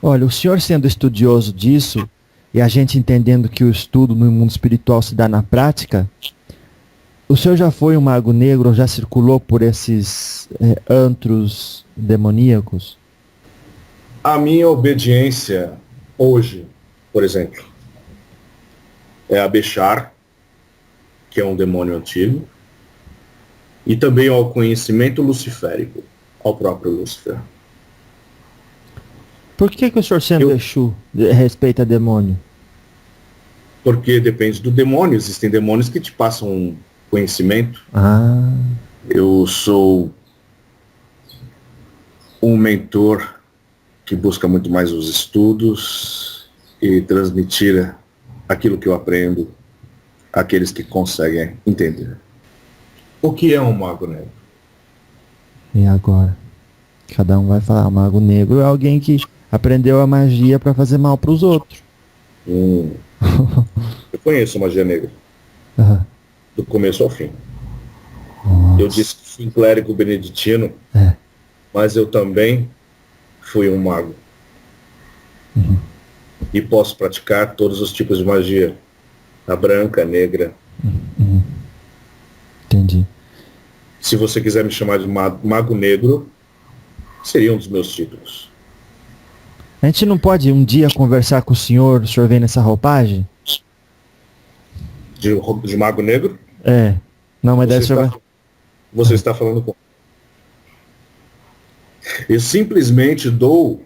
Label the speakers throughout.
Speaker 1: Olha, o senhor sendo estudioso disso, e a gente entendendo que o estudo no mundo espiritual se dá na prática, o senhor já foi um mago negro ou já circulou por esses antros demoníacos?
Speaker 2: A minha obediência hoje, por exemplo, é a Bechar, que é um demônio antigo, e também ao conhecimento luciférico, ao próprio Lúcifer.
Speaker 1: Por que o senhor sendo Exu respeita demônio?
Speaker 2: Porque depende do demônio. Existem demônios que te passam conhecimento. Eu sou um mentor que busca muito mais os estudos e transmitir aquilo que eu aprendo àqueles que conseguem entender. O que é um mago negro?
Speaker 1: E agora? Cada um vai falar. O mago negro é alguém que aprendeu a magia para fazer mal para os outros.
Speaker 2: Eu conheço magia negra. Do começo ao fim.
Speaker 1: Nossa.
Speaker 2: Eu disse que fui um clérigo beneditino, mas eu também fui um mago. E posso praticar todos os tipos de magia. A branca, a negra.
Speaker 1: Entendi.
Speaker 2: Se você quiser me chamar de mago negro, seria um dos meus títulos.
Speaker 1: A gente não pode um dia conversar com o senhor vem nessa roupagem?
Speaker 2: De mago negro?
Speaker 1: É. Não, mas deve ser...
Speaker 2: Você está falando com... Eu simplesmente dou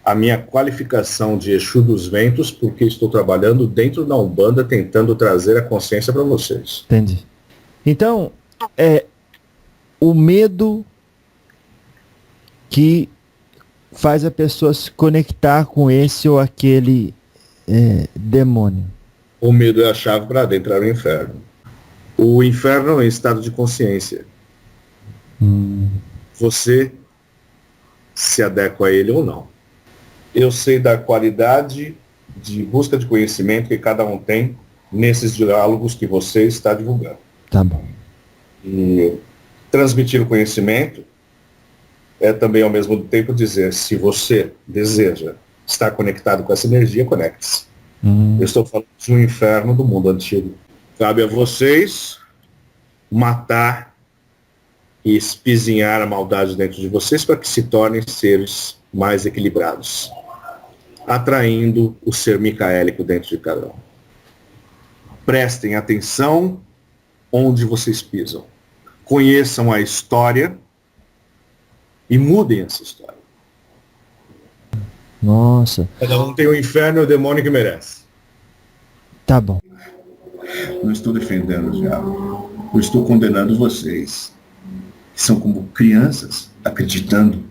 Speaker 2: a minha qualificação de Exu dos Ventos porque estou trabalhando dentro da Umbanda tentando trazer a consciência para vocês.
Speaker 1: Entendi. Então, o medo que faz a pessoa se conectar com esse ou aquele demônio.
Speaker 2: O medo é a chave para adentrar o inferno. O inferno é estado de consciência. Você se adequa a ele ou não. Eu sei da qualidade de busca de conhecimento que cada um tem nesses diálogos que você está divulgando.
Speaker 1: Tá bom.
Speaker 2: E transmitir o conhecimento é também ao mesmo tempo dizer, se você deseja estar conectado com essa energia, conecte-se. Eu estou falando de um inferno do mundo antigo. Cabe a vocês matar e espizinhar a maldade dentro de vocês para que se tornem seres mais equilibrados, atraindo o ser micaélico dentro de cada um. Prestem atenção onde vocês pisam. Conheçam a história e mudem essa história.
Speaker 1: Nossa.
Speaker 2: Cada um tem o inferno e o demônio que merece.
Speaker 1: Tá bom.
Speaker 3: Não estou defendendo o diabo. Eu estou condenando vocês, que são como crianças, acreditando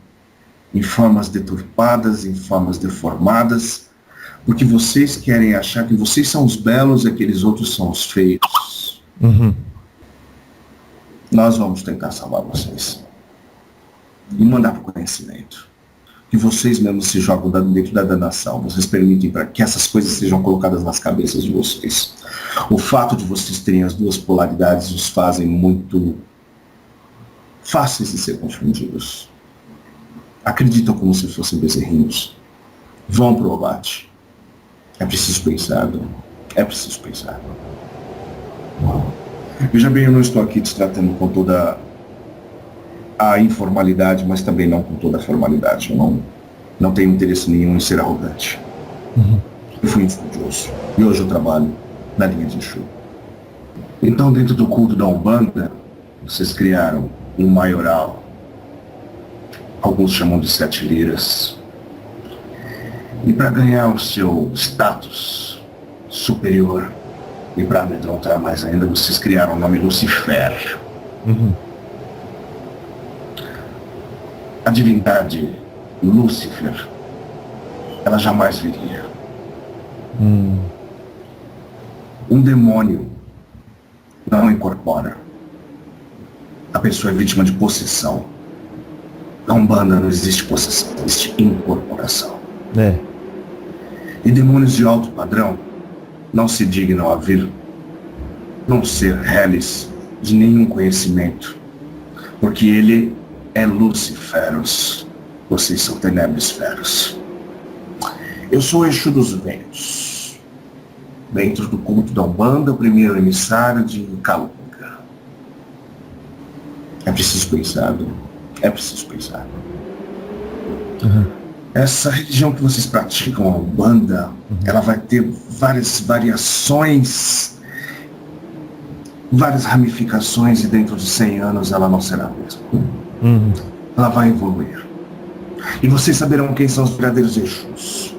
Speaker 3: em formas deturpadas, em formas deformadas, porque vocês querem achar que vocês são os belos e aqueles outros são os feios. Nós vamos tentar salvar vocês. E mandar para o conhecimento. Que vocês mesmos se jogam dentro da danação. Vocês permitem para que essas coisas sejam colocadas nas cabeças de vocês. O fato de vocês terem as duas polaridades os fazem muito fáceis de ser confundidos. Acreditam como se fossem bezerrinhos. Vão para o abate. É preciso pensar, é preciso pensar. Veja bem, eu não estou aqui te tratando com toda a informalidade, mas também não com toda a formalidade. Eu não tenho interesse nenhum em ser arrogante. Eu fui estudioso e hoje eu trabalho na linha de Exu. Então, dentro do culto da Umbanda, vocês criaram um maioral. Alguns chamam de 7 liras. E para ganhar o seu status superior, e para amedrontar mais ainda, vocês criaram o nome Lucifer. A divindade Lúcifer, ela jamais viria. Um demônio não incorpora. A pessoa é vítima de possessão. Na Umbanda não existe possessão, existe incorporação. E demônios de alto padrão não se dignam a vir, não ser reles de nenhum conhecimento, porque ele é Luciferos, vocês são Tenebrisferos. Eu sou o Exu dos Ventos. Dentro do culto da Umbanda, o primeiro emissário de Calunga. É preciso pensar, viu? É preciso pensar. Essa religião que vocês praticam, a Umbanda, ela vai ter várias variações, várias ramificações, e dentro de 100 anos ela não será a mesma. Ela vai evoluir. E vocês saberão quem são os verdadeiros Exus.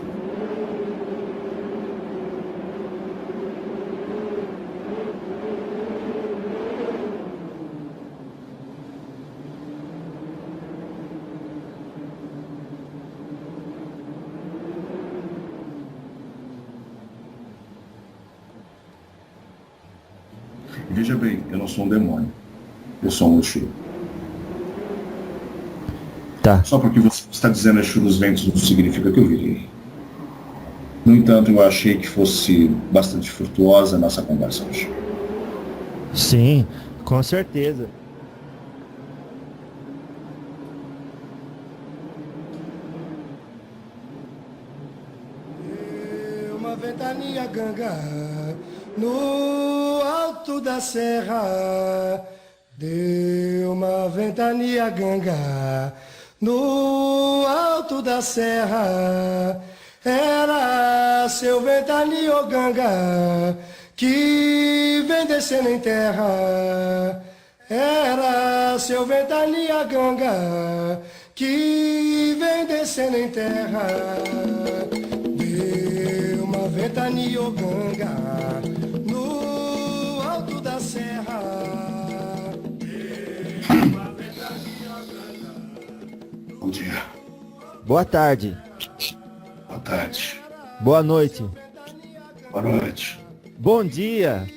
Speaker 3: Veja bem, eu não sou um demônio. Eu sou um Exu.
Speaker 1: Tá.
Speaker 3: Só porque você está dizendo Exu dos Ventos não significa que eu virei. No entanto, eu achei que fosse bastante frutuosa a nossa conversa hoje.
Speaker 1: Sim, com certeza.
Speaker 4: Uma ventania ganga no alto da serra. Deu uma ventania ganga no alto da serra. Era seu ventania ganga que vem descendo em terra. Era seu ventania ganga que vem descendo em terra. Deu uma ventania ganga no alto da serra. Deu uma ventania ganga.
Speaker 3: Bom dia.
Speaker 1: Boa tarde.
Speaker 3: Boa tarde.
Speaker 1: Boa noite.
Speaker 3: Boa noite.
Speaker 1: Bom dia.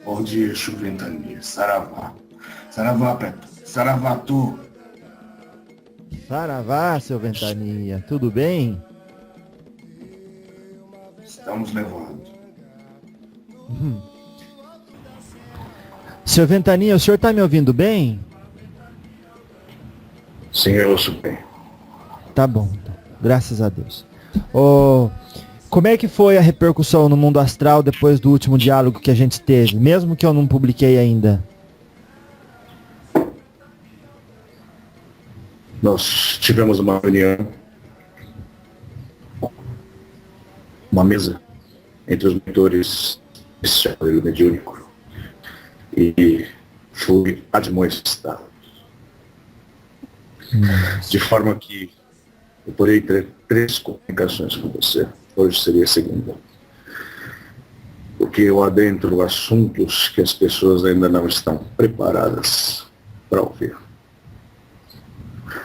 Speaker 3: Bom dia, Exu Ventania. Saravá. Saravá, Preto. Saravá, tu.
Speaker 1: Saravá, seu Ventania. Tudo bem?
Speaker 3: Estamos levando.
Speaker 1: Seu Ventania, o senhor tá me ouvindo bem?
Speaker 2: Sim, eu ouço bem.
Speaker 1: Tá bom, então. Graças a Deus. Como é que foi a repercussão no mundo astral depois do último diálogo que a gente teve, mesmo que eu não publiquei ainda?
Speaker 2: Nós tivemos uma reunião, uma mesa entre os mentores desse chapéu mediúnico, e fui admoestado. De forma que eu poderia ter 3 comunicações com você. Hoje seria a segunda. Porque eu adentro assuntos que as pessoas ainda não estão preparadas para ouvir.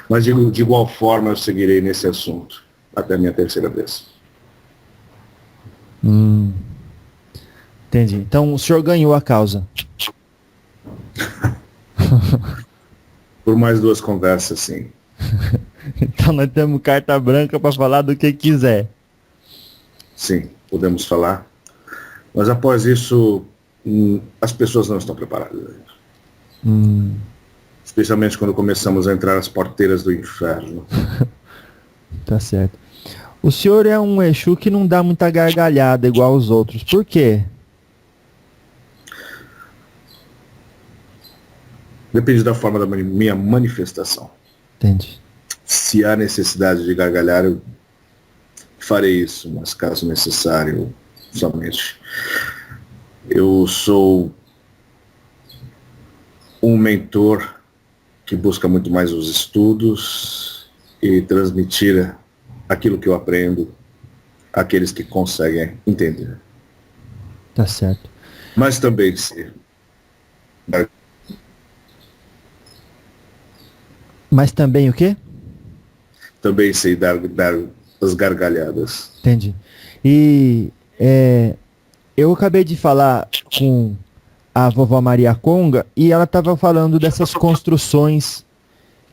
Speaker 2: Mas de igual forma eu seguirei nesse assunto até a minha terceira vez.
Speaker 1: Entendi. Então o senhor ganhou a causa.
Speaker 2: Por mais 2 conversas, sim.
Speaker 1: Então nós temos carta branca para falar do que quiser.
Speaker 2: Sim, podemos falar. Mas após isso, as pessoas não estão preparadas ainda. Especialmente quando começamos a entrar as porteiras do inferno.
Speaker 1: Tá certo. O senhor é um Exu que não dá muita gargalhada igual os outros. Por quê?
Speaker 2: Depende da forma da minha manifestação.
Speaker 1: Entendi.
Speaker 2: Se há necessidade de gargalhar, eu farei isso, mas caso necessário, somente. Eu sou um mentor que busca muito mais os estudos e transmitir aquilo que eu aprendo àqueles que conseguem entender.
Speaker 1: Tá certo.
Speaker 2: Mas também se...
Speaker 1: Mas também o quê?
Speaker 2: Também sei dar as gargalhadas.
Speaker 1: Entendi. E eu acabei de falar com a vovó Maria Conga e ela estava falando dessas construções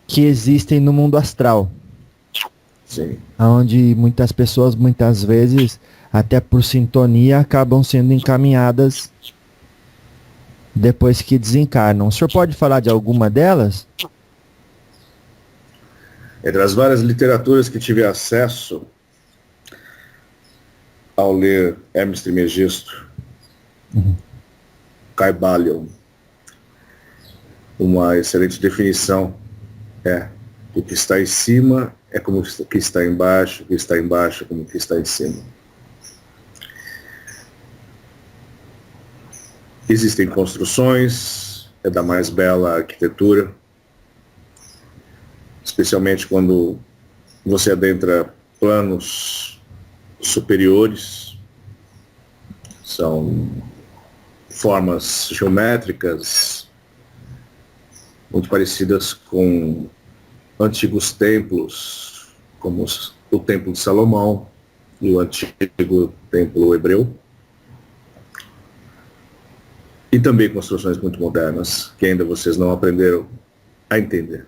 Speaker 1: que existem no mundo astral.
Speaker 2: Sim.
Speaker 1: Onde muitas pessoas, muitas vezes, até por sintonia, acabam sendo encaminhadas depois que desencarnam. O senhor pode falar de alguma delas?
Speaker 2: Entre as várias literaturas que tive acesso, ao ler Hermes Trismegisto, Kybalion, uma excelente definição é: o que está em cima é como o que está embaixo, o que está embaixo é como o que está em cima. Existem construções, é da mais bela arquitetura, especialmente quando você adentra planos superiores. São formas geométricas muito parecidas com antigos templos, como o Templo de Salomão e o antigo templo hebreu. E também construções muito modernas, que ainda vocês não aprenderam a entender.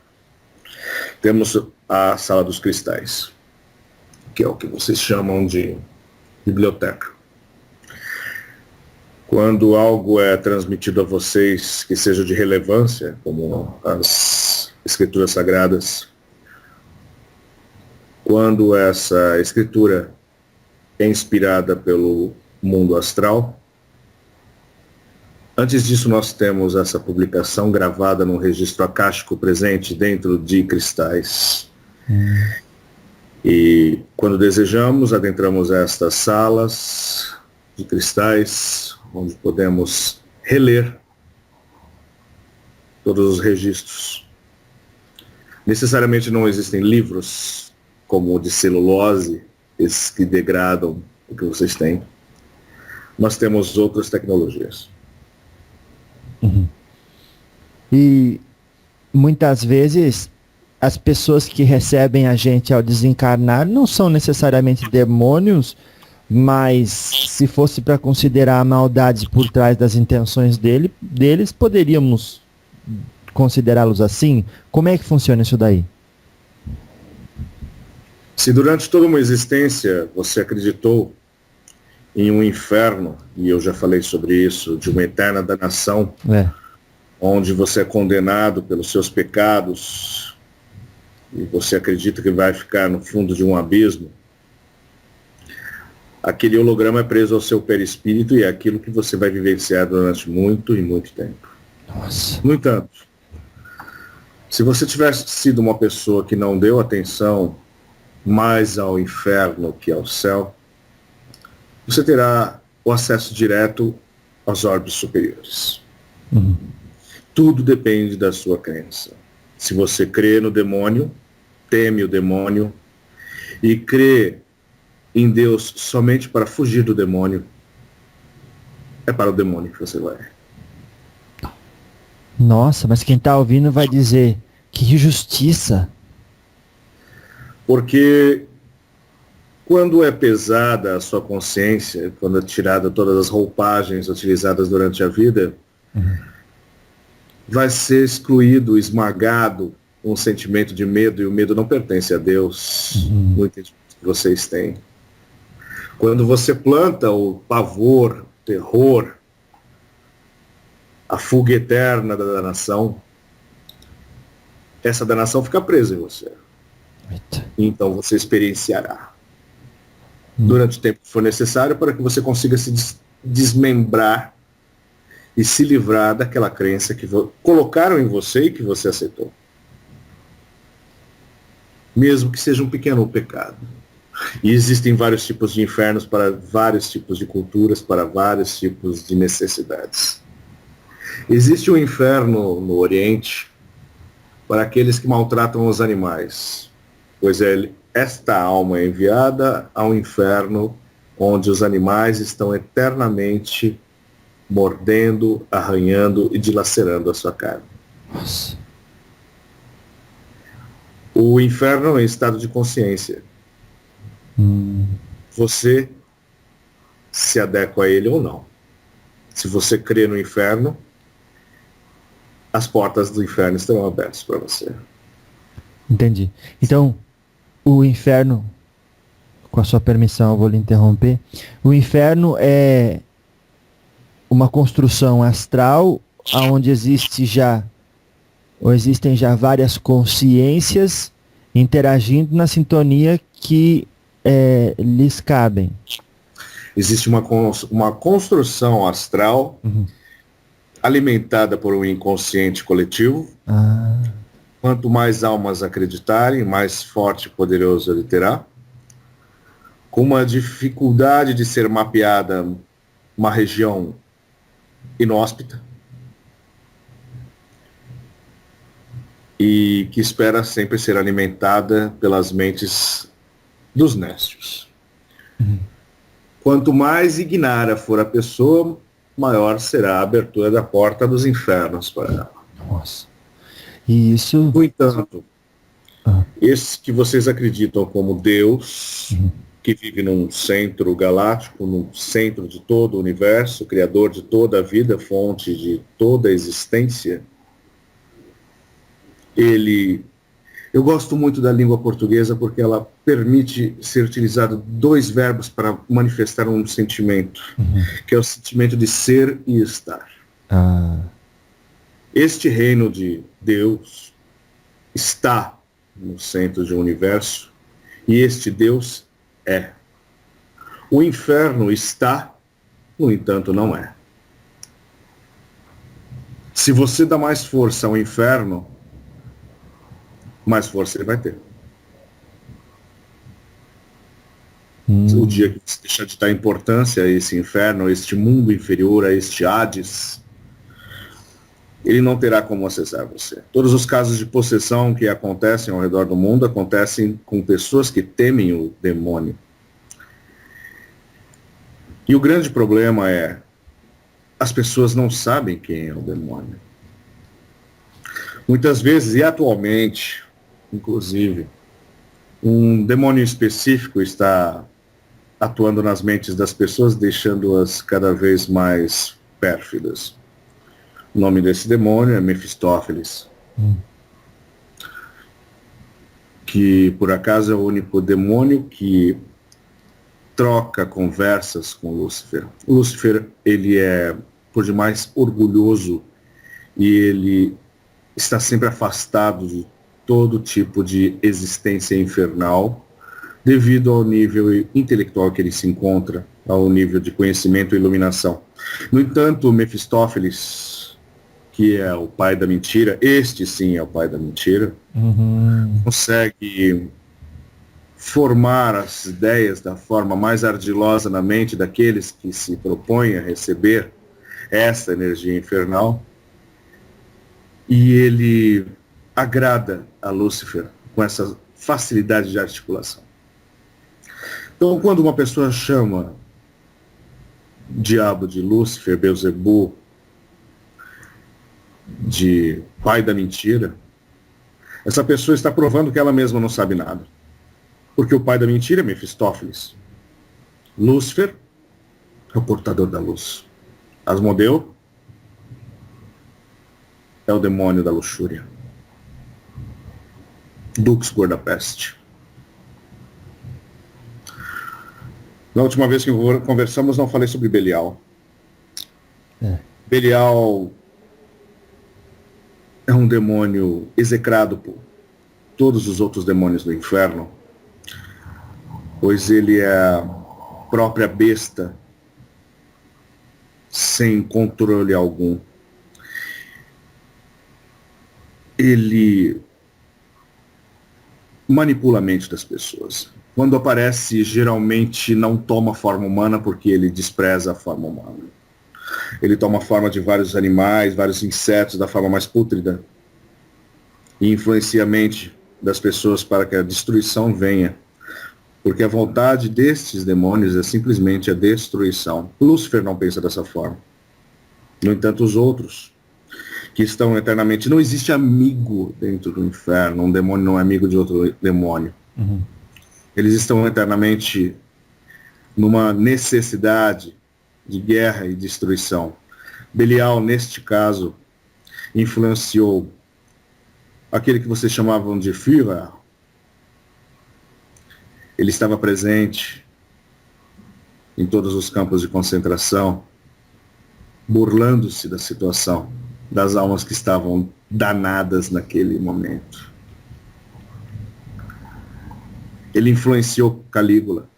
Speaker 2: Temos a Sala dos Cristais, que é o que vocês chamam de biblioteca. Quando algo é transmitido a vocês que seja de relevância, como as escrituras sagradas, quando essa escritura é inspirada pelo mundo astral, antes disso, nós temos essa publicação gravada num registro acástico presente dentro de cristais. E quando desejamos, adentramos estas salas de cristais, onde podemos reler todos os registros. Necessariamente não existem livros como o de celulose, esses que degradam o que vocês têm. Nós temos outras tecnologias.
Speaker 1: E muitas vezes as pessoas que recebem a gente ao desencarnar não são necessariamente demônios, mas se fosse para considerar a maldade por trás das intenções deles, poderíamos considerá-los assim? Como é que funciona isso daí?
Speaker 2: Se durante toda uma existência você acreditou em um inferno, e eu já falei sobre isso, de uma eterna danação, onde você é condenado pelos seus pecados, e você acredita que vai ficar no fundo de um abismo, aquele holograma é preso ao seu perispírito e é aquilo que você vai vivenciar durante muito e muito tempo.
Speaker 1: Nossa.
Speaker 2: No entanto, se você tivesse sido uma pessoa que não deu atenção mais ao inferno que ao céu, você terá o acesso direto aos orbes superiores. Tudo depende da sua crença. Se você crê no demônio, teme o demônio, e crê em Deus somente para fugir do demônio, é para o demônio que você vai.
Speaker 1: Nossa, mas quem está ouvindo vai dizer, que injustiça.
Speaker 2: Porque quando é pesada a sua consciência, quando é tirada todas as roupagens utilizadas durante a vida, vai ser excluído, esmagado um sentimento de medo, e o medo não pertence a Deus, no entendimento que vocês têm. Quando você planta o pavor, o terror, a fuga eterna da danação, essa danação fica presa em você. Então você experienciará durante o tempo que for necessário para que você consiga se desmembrar e se livrar daquela crença que colocaram em você e que você aceitou. Mesmo que seja um pequeno pecado. E existem vários tipos de infernos para vários tipos de culturas, para vários tipos de necessidades. Existe um inferno no Oriente para aqueles que maltratam os animais, pois esta alma é enviada ao inferno, onde os animais estão eternamente mordendo, arranhando e dilacerando a sua carne.
Speaker 1: Nossa.
Speaker 2: O inferno é em estado de consciência. Você se adequa a ele ou não. Se você crê no inferno, as portas do inferno estarão abertas para você.
Speaker 1: Entendi. Então, o inferno, com a sua permissão, eu vou lhe interromper. O inferno é uma construção astral onde existem já várias consciências interagindo na sintonia que lhes cabem.
Speaker 2: Existe uma construção astral alimentada por um inconsciente coletivo. Quanto mais almas acreditarem, mais forte e poderoso ele terá. Com uma dificuldade de ser mapeada uma região inóspita. E que espera sempre ser alimentada pelas mentes dos nécios. Quanto mais ignara for a pessoa, maior será a abertura da porta dos infernos para ela.
Speaker 1: Nossa. E isso...
Speaker 2: No entanto, esse que vocês acreditam como Deus, que vive num centro galáctico, no centro de todo o universo, criador de toda a vida, fonte de toda a existência, eu gosto muito da língua portuguesa porque ela permite ser utilizado 2 verbos para manifestar um sentimento, que é o sentimento de ser e estar. Este reino de Deus está no centro de um universo e este Deus é. O inferno está, no entanto, não é. Se você dá mais força ao inferno, mais força ele vai ter. O dia que você deixar de dar importância a esse inferno, a este mundo inferior, a este Hades, ele não terá como acessar você. Todos os casos de possessão que acontecem ao redor do mundo acontecem com pessoas que temem o demônio. E o grande problema é, as pessoas não sabem quem é o demônio. Muitas vezes, e atualmente, inclusive, um demônio específico está atuando nas mentes das pessoas, deixando-as cada vez mais pérfidas. O nome desse demônio é Mefistófeles, que por acaso é o único demônio que troca conversas com Lúcifer. Lúcifer, ele é por demais orgulhoso e ele está sempre afastado de todo tipo de existência infernal, devido ao nível intelectual que ele se encontra, ao nível de conhecimento e iluminação. No entanto, Mefistófeles, que é o pai da mentira, este sim é o pai da mentira, consegue formar as ideias da forma mais ardilosa na mente daqueles que se propõem a receber essa energia infernal, e ele agrada a Lúcifer com essa facilidade de articulação. Então, quando uma pessoa chama o diabo de Lúcifer, Beelzebu, de pai da mentira, essa pessoa está provando que ela mesma não sabe nada. Porque o pai da mentira é Mefistófeles. Lúcifer é o portador da luz. Asmodeu é o demônio da luxúria. Dux, cor da peste. Na última vez que conversamos, não falei sobre Belial. Belial é um demônio execrado por todos os outros demônios do inferno, pois ele é a própria besta sem controle algum. Ele manipula a mente das pessoas. Quando aparece, geralmente não toma forma humana porque ele despreza a forma humana. Ele toma a forma de vários animais, vários insetos, da forma mais pútrida, e influencia a mente das pessoas para que a destruição venha. Porque a vontade destes demônios é simplesmente a destruição. Lúcifer não pensa dessa forma. No entanto, os outros, que estão eternamente... Não existe amigo dentro do inferno. Um demônio não é amigo de outro demônio. Eles estão eternamente numa necessidade de guerra e destruição. Belial, neste caso, influenciou aquele que vocês chamavam de Führer. Ele estava presente em todos os campos de concentração, burlando-se da situação, das almas que estavam danadas naquele momento. Ele influenciou Calígula.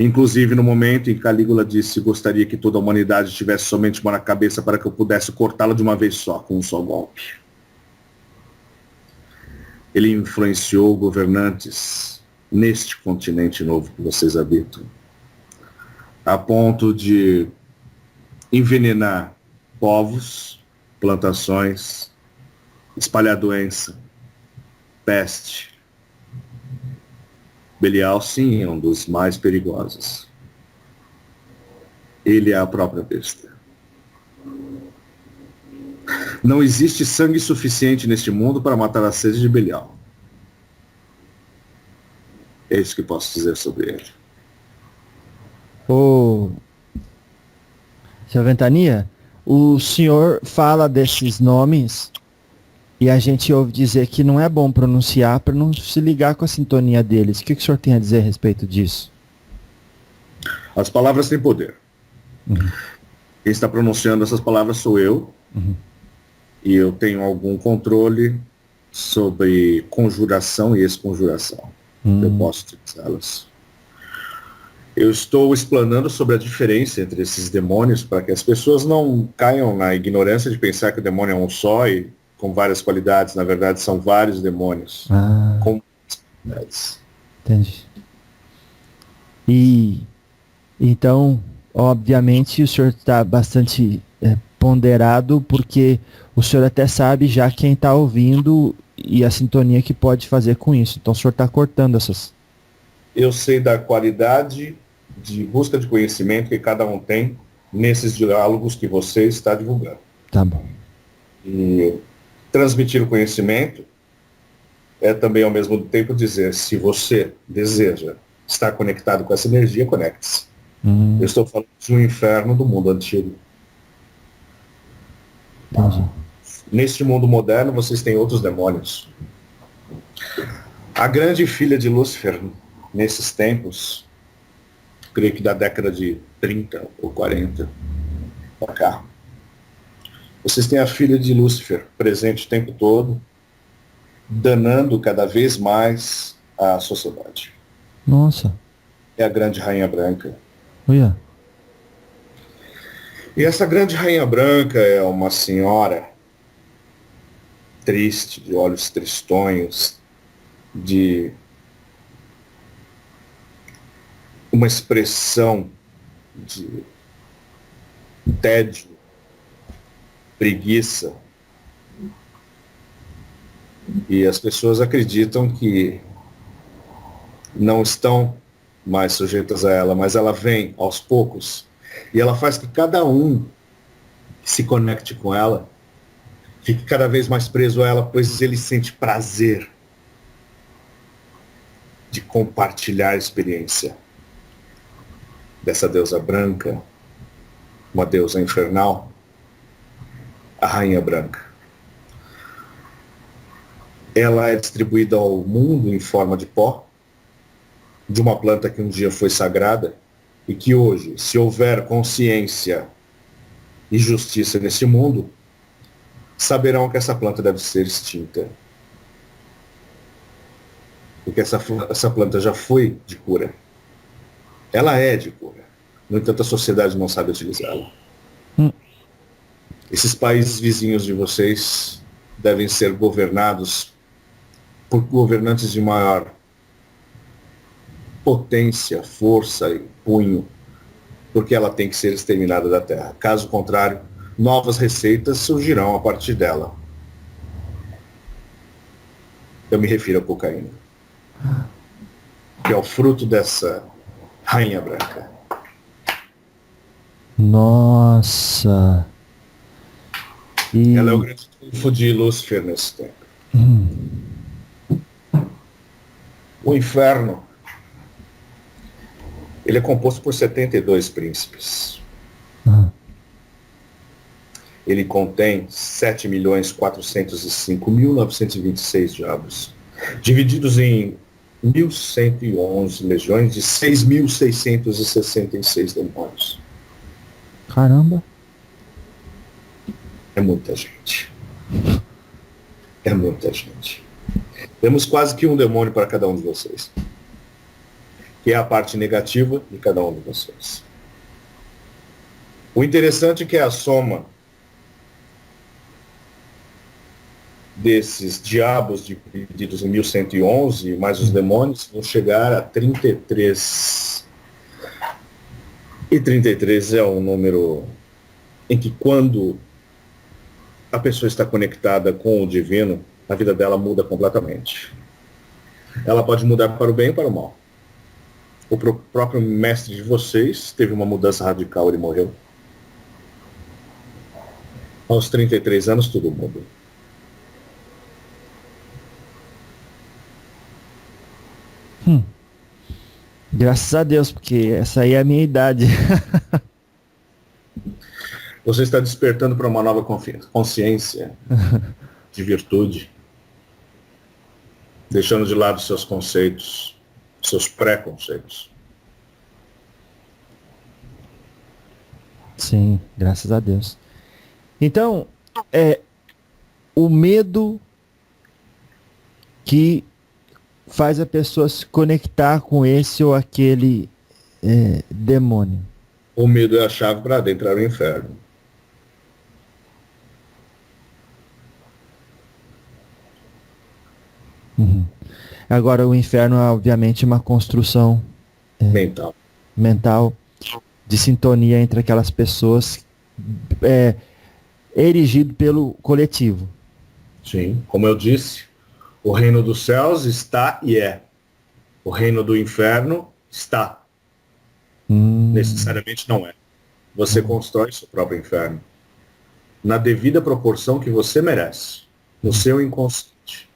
Speaker 2: Inclusive, no momento em que Calígula disse gostaria que toda a humanidade tivesse somente uma na cabeça para que eu pudesse cortá-la de uma vez só, com um só golpe. Ele influenciou governantes neste continente novo que vocês habitam, a ponto de envenenar povos, plantações, espalhar doença, peste. Belial, sim, é um dos mais perigosos. Ele é a própria besta. Não existe sangue suficiente neste mundo para matar a sede de Belial. É isso que posso dizer sobre ele.
Speaker 1: Ô, Seu Ventania, o senhor fala desses nomes e a gente ouve dizer que não é bom pronunciar para não se ligar com a sintonia deles. O que o senhor tem a dizer a respeito disso?
Speaker 2: As palavras têm poder. Quem está pronunciando essas palavras sou eu. E eu tenho algum controle sobre conjuração e exconjuração. Eu posso utilizá-las. Eu estou explanando sobre a diferença entre esses demônios para que as pessoas não caiam na ignorância de pensar que o demônio é um só e com várias qualidades. Na verdade, são vários demônios com várias qualidades.
Speaker 1: Entendi. E então, obviamente, o senhor está bastante ponderado, porque o senhor até sabe já quem está ouvindo e a sintonia que pode fazer com isso. Então o senhor está cortando essas.
Speaker 2: Eu sei da qualidade de busca de conhecimento que cada um tem nesses diálogos que você está divulgando.
Speaker 1: Tá bom.
Speaker 2: E transmitir o conhecimento é também, ao mesmo tempo, dizer, se você deseja estar conectado com essa energia, conecte-se. Eu estou falando de um inferno do mundo antigo.
Speaker 1: Entendi.
Speaker 2: Neste mundo moderno, vocês têm outros demônios. A grande filha de Lúcifer, nesses tempos, creio que da década de 30 ou 40 para cá, vocês têm a filha de Lúcifer presente o tempo todo, danando cada vez mais a sociedade.
Speaker 1: Nossa.
Speaker 2: É a grande rainha branca.
Speaker 1: Olha.
Speaker 2: E essa grande rainha branca é uma senhora triste, de olhos tristonhos, de uma expressão de tédio, preguiça. E as pessoas acreditam que não estão mais sujeitas a ela, mas ela vem aos poucos e ela faz que cada um que se conecte com ela fique cada vez mais preso a ela, pois ele sente prazer de compartilhar a experiência dessa deusa branca, uma deusa infernal, a rainha branca. Ela é distribuída ao mundo em forma de pó, de uma planta que um dia foi sagrada, e que hoje, se houver consciência e justiça nesse mundo, saberão que essa planta deve ser extinta. Porque essa planta já foi de cura. Ela é de cura. No entanto, a sociedade não sabe utilizá-la. Esses países vizinhos de vocês devem ser governados por governantes de maior potência, força e punho, porque ela tem que ser exterminada da Terra. Caso contrário, novas receitas surgirão a partir dela. Eu me refiro à cocaína, que é o fruto dessa rainha branca.
Speaker 1: Nossa. E...
Speaker 2: ela é o grande trunfo de Lúcifer nesse tempo. O inferno, ele é composto por 72 príncipes. Ele contém 7.405.926 diabos, divididos em 1.111 legiões de 6.666 demônios.
Speaker 1: Caramba.
Speaker 2: É muita gente. É muita gente. Temos quase que um demônio para cada um de vocês. que é a parte negativa de cada um de vocês. O interessante é que a soma desses diabos divididos em 1111, mais os demônios, vão chegar a 33. E 33 é um número em que, quando a pessoa está conectada com o divino, a vida dela muda completamente. Ela pode mudar para o bem ou para o mal. O próprio mestre de vocês teve uma mudança radical, ele morreu. Aos 33 anos, tudo muda.
Speaker 1: Graças a Deus, porque essa aí é a minha idade.
Speaker 2: Você está despertando para uma nova consciência de virtude, deixando de lado seus conceitos, seus preconceitos.
Speaker 1: Sim, graças a Deus. Então, o medo que faz a pessoa se conectar com esse ou aquele demônio.
Speaker 2: O medo é a chave para adentrar o inferno.
Speaker 1: Uhum. Agora, o inferno é, obviamente, uma construção mental de sintonia entre aquelas pessoas, erigido pelo coletivo.
Speaker 2: Sim, como eu disse, o reino dos céus está e é. O reino do inferno está. Necessariamente não é. Você constrói seu próprio inferno. Na devida proporção que você merece. No seu inconsciente.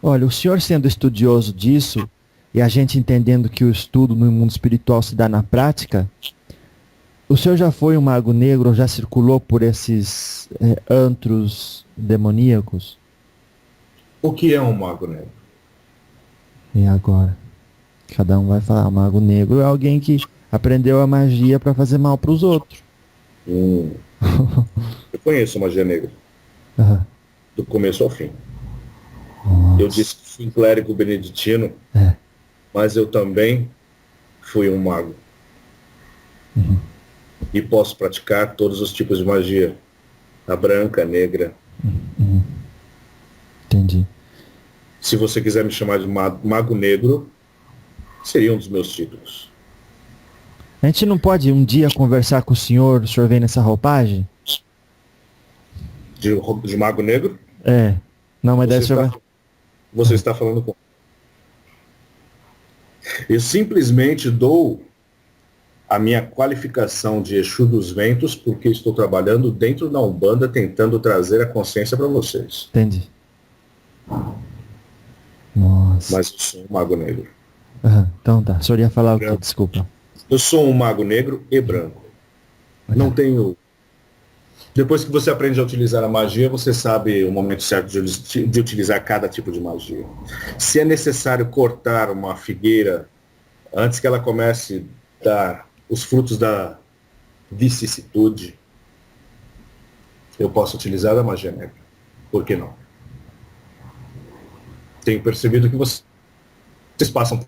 Speaker 1: Olha, o senhor sendo estudioso disso, e a gente entendendo que o estudo no mundo espiritual se dá na prática, o senhor já foi um mago negro, ou já circulou por esses antros demoníacos?
Speaker 2: O que é um mago negro?
Speaker 1: E agora? Cada um vai falar, mago negro é alguém que aprendeu a magia para fazer mal para os outros.
Speaker 2: Eu conheço magia negra.
Speaker 1: Uhum.
Speaker 2: Do começo ao fim.
Speaker 1: Nossa.
Speaker 2: Eu disse que fui um clérigo beneditino, mas eu também fui um mago.
Speaker 1: Uhum.
Speaker 2: E posso praticar todos os tipos de magia. A branca, a negra.
Speaker 1: Uhum. Entendi.
Speaker 2: Se você quiser me chamar de mago negro, seria um dos meus títulos.
Speaker 1: A gente não pode um dia conversar com o senhor vem nessa roupagem?
Speaker 2: De mago negro?
Speaker 1: Não, mas daí o senhor vai...
Speaker 2: Você está falando com... Eu simplesmente dou a minha qualificação de Exu dos Ventos porque estou trabalhando dentro da Umbanda tentando trazer a consciência para vocês.
Speaker 1: Entendi. Nossa.
Speaker 2: Mas eu sou um mago negro.
Speaker 1: Então tá, o senhor ia falar o quê? Desculpa.
Speaker 2: Eu sou um mago negro e branco. Não tenho... Depois que você aprende a utilizar a magia, você sabe o momento certo de utilizar cada tipo de magia. Se é necessário cortar uma figueira antes que ela comece a dar os frutos da vicissitude, eu posso utilizar a magia negra. Por que não? Tenho percebido que vocês passam por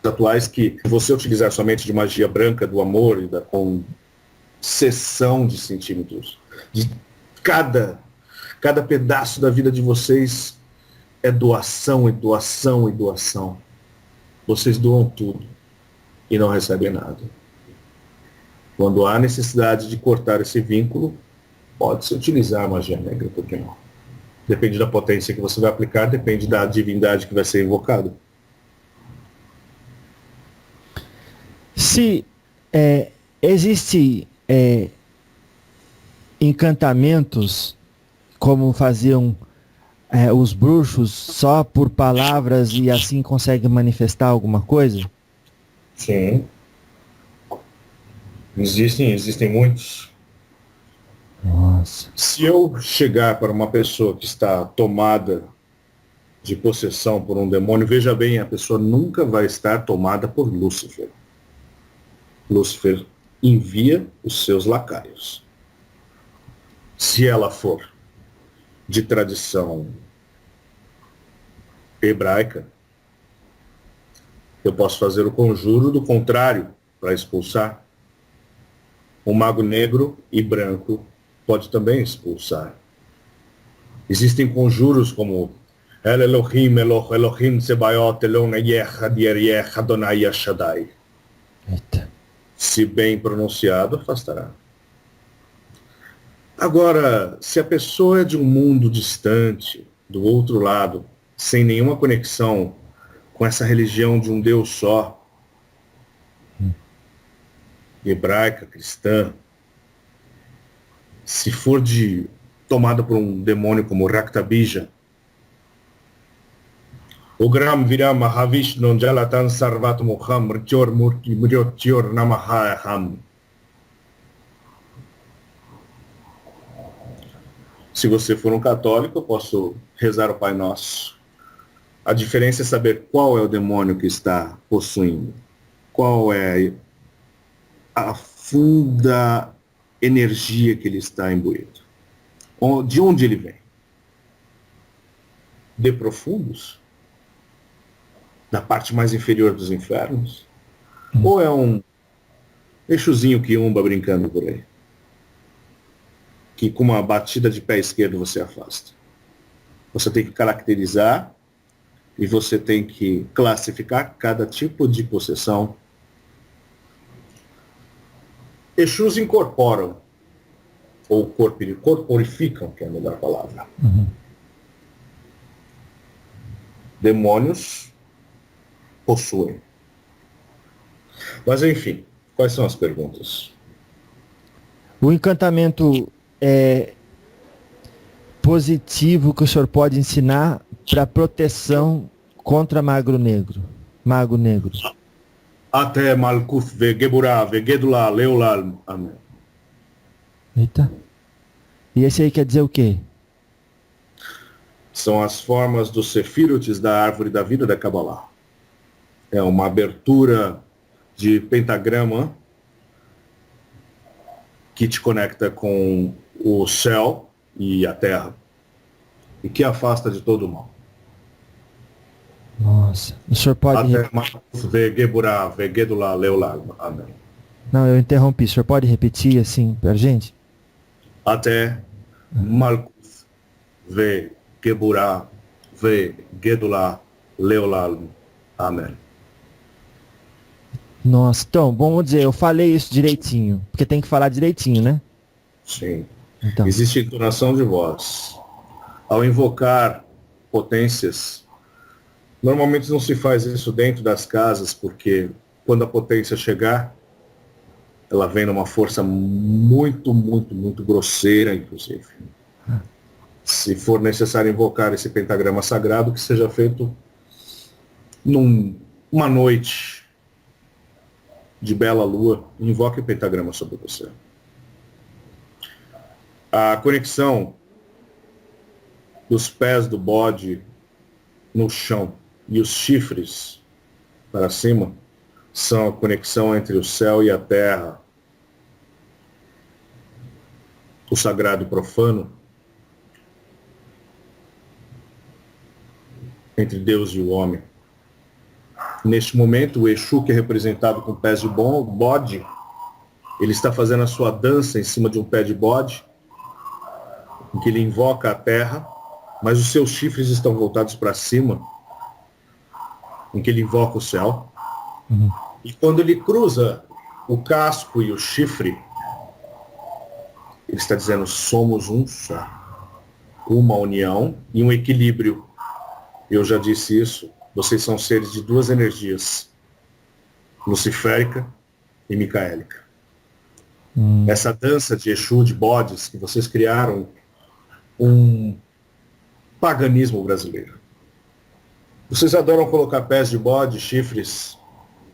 Speaker 2: atuais que você utilizar somente de magia branca, do amor e da concessão de centímetros, de cada pedaço da vida de vocês é doação, e doação, e doação. Vocês doam tudo e não recebem nada. Quando há necessidade de cortar esse vínculo, pode-se utilizar a magia negra, por que não? Depende da potência que você vai aplicar, depende da divindade que vai ser invocada.
Speaker 1: Se existe encantamentos como faziam os bruxos só por palavras e assim conseguem manifestar alguma coisa?
Speaker 2: Sim. Existem muitos.
Speaker 1: Nossa.
Speaker 2: Se eu chegar para uma pessoa que está tomada de possessão por um demônio, veja bem, a pessoa nunca vai estar tomada por Lúcifer. Lúcifer envia os seus lacaios. Se ela for de tradição hebraica, Eu posso fazer o conjuro do contrário para expulsar. O mago negro e branco pode também expulsar. Existem conjuros como El Elohim, Elohim Sebaot, Elon Yeh, Dier Yeh, Adonai Shaddai.
Speaker 1: Eita.
Speaker 2: Se bem pronunciado, afastará. Agora, se a pessoa é de um mundo distante, do outro lado, sem nenhuma conexão com essa religião de um Deus só, hebraica, cristã, se for tomada por um demônio como Raktabija, o Gram Viram Mahavishnu Jalatan Sarvat Muham Rtior Murti Murtior Namahaham. Se você for um católico, eu posso rezar o Pai Nosso. A diferença é saber qual é o demônio que está possuindo, qual é a funda energia que ele está imbuído. De onde ele vem? De profundos? Da parte mais inferior dos infernos? Ou é um Exuzinho quiumba brincando por aí? Que com uma batida de pé esquerdo você afasta. Você tem que caracterizar e você tem que classificar cada tipo de possessão. Exus incorporam, ou corporificam, que é a melhor palavra. Demônios possuem. Mas enfim, quais são as perguntas?
Speaker 1: O encantamento positivo que o senhor pode ensinar para proteção contra mago negro?
Speaker 2: Até Malkuth Vegeburá, Vegedula, Leolal. Amém.
Speaker 1: Eita. E esse aí quer dizer o quê?
Speaker 2: São as formas dos Sefirutes da árvore da vida da Kabbalah. É uma abertura de pentagrama que te conecta com o céu e a terra e que afasta de todo o mal.
Speaker 1: Nossa. O senhor pode...
Speaker 2: Amém.
Speaker 1: Não, eu interrompi. O senhor pode repetir assim pra gente?
Speaker 2: Até Malkuth Ve Geburah Ve Gedula Leolal. Amém.
Speaker 1: Nossa, então, vamos dizer, eu falei isso direitinho, porque tem que falar direitinho, né?
Speaker 2: Sim.
Speaker 1: Então.
Speaker 2: Existe entonação de voz. Ao invocar potências, normalmente não se faz isso dentro das casas, porque quando a potência chegar, ela vem numa força muito, muito, muito grosseira, inclusive. Se for necessário invocar esse pentagrama sagrado, que seja feito numa noite de bela lua, invoque o pentagrama sobre você. A conexão dos pés do bode no chão e os chifres para cima são a conexão entre o céu e a terra, o sagrado e profano, entre Deus e o homem. Neste momento, o Exu, que é representado com pés de bode, ele está fazendo a sua dança em cima de um pé de bode, em que ele invoca a terra, mas os seus chifres estão voltados para cima, em que ele invoca o céu. E quando ele cruza o casco e o chifre, ele está dizendo: somos um só, uma união e um equilíbrio. Eu já disse isso. Vocês são seres de duas energias, luciférica e micaélica. Essa dança de Exu, de bodes, que vocês criaram um paganismo brasileiro. Vocês adoram colocar pés de bode, chifres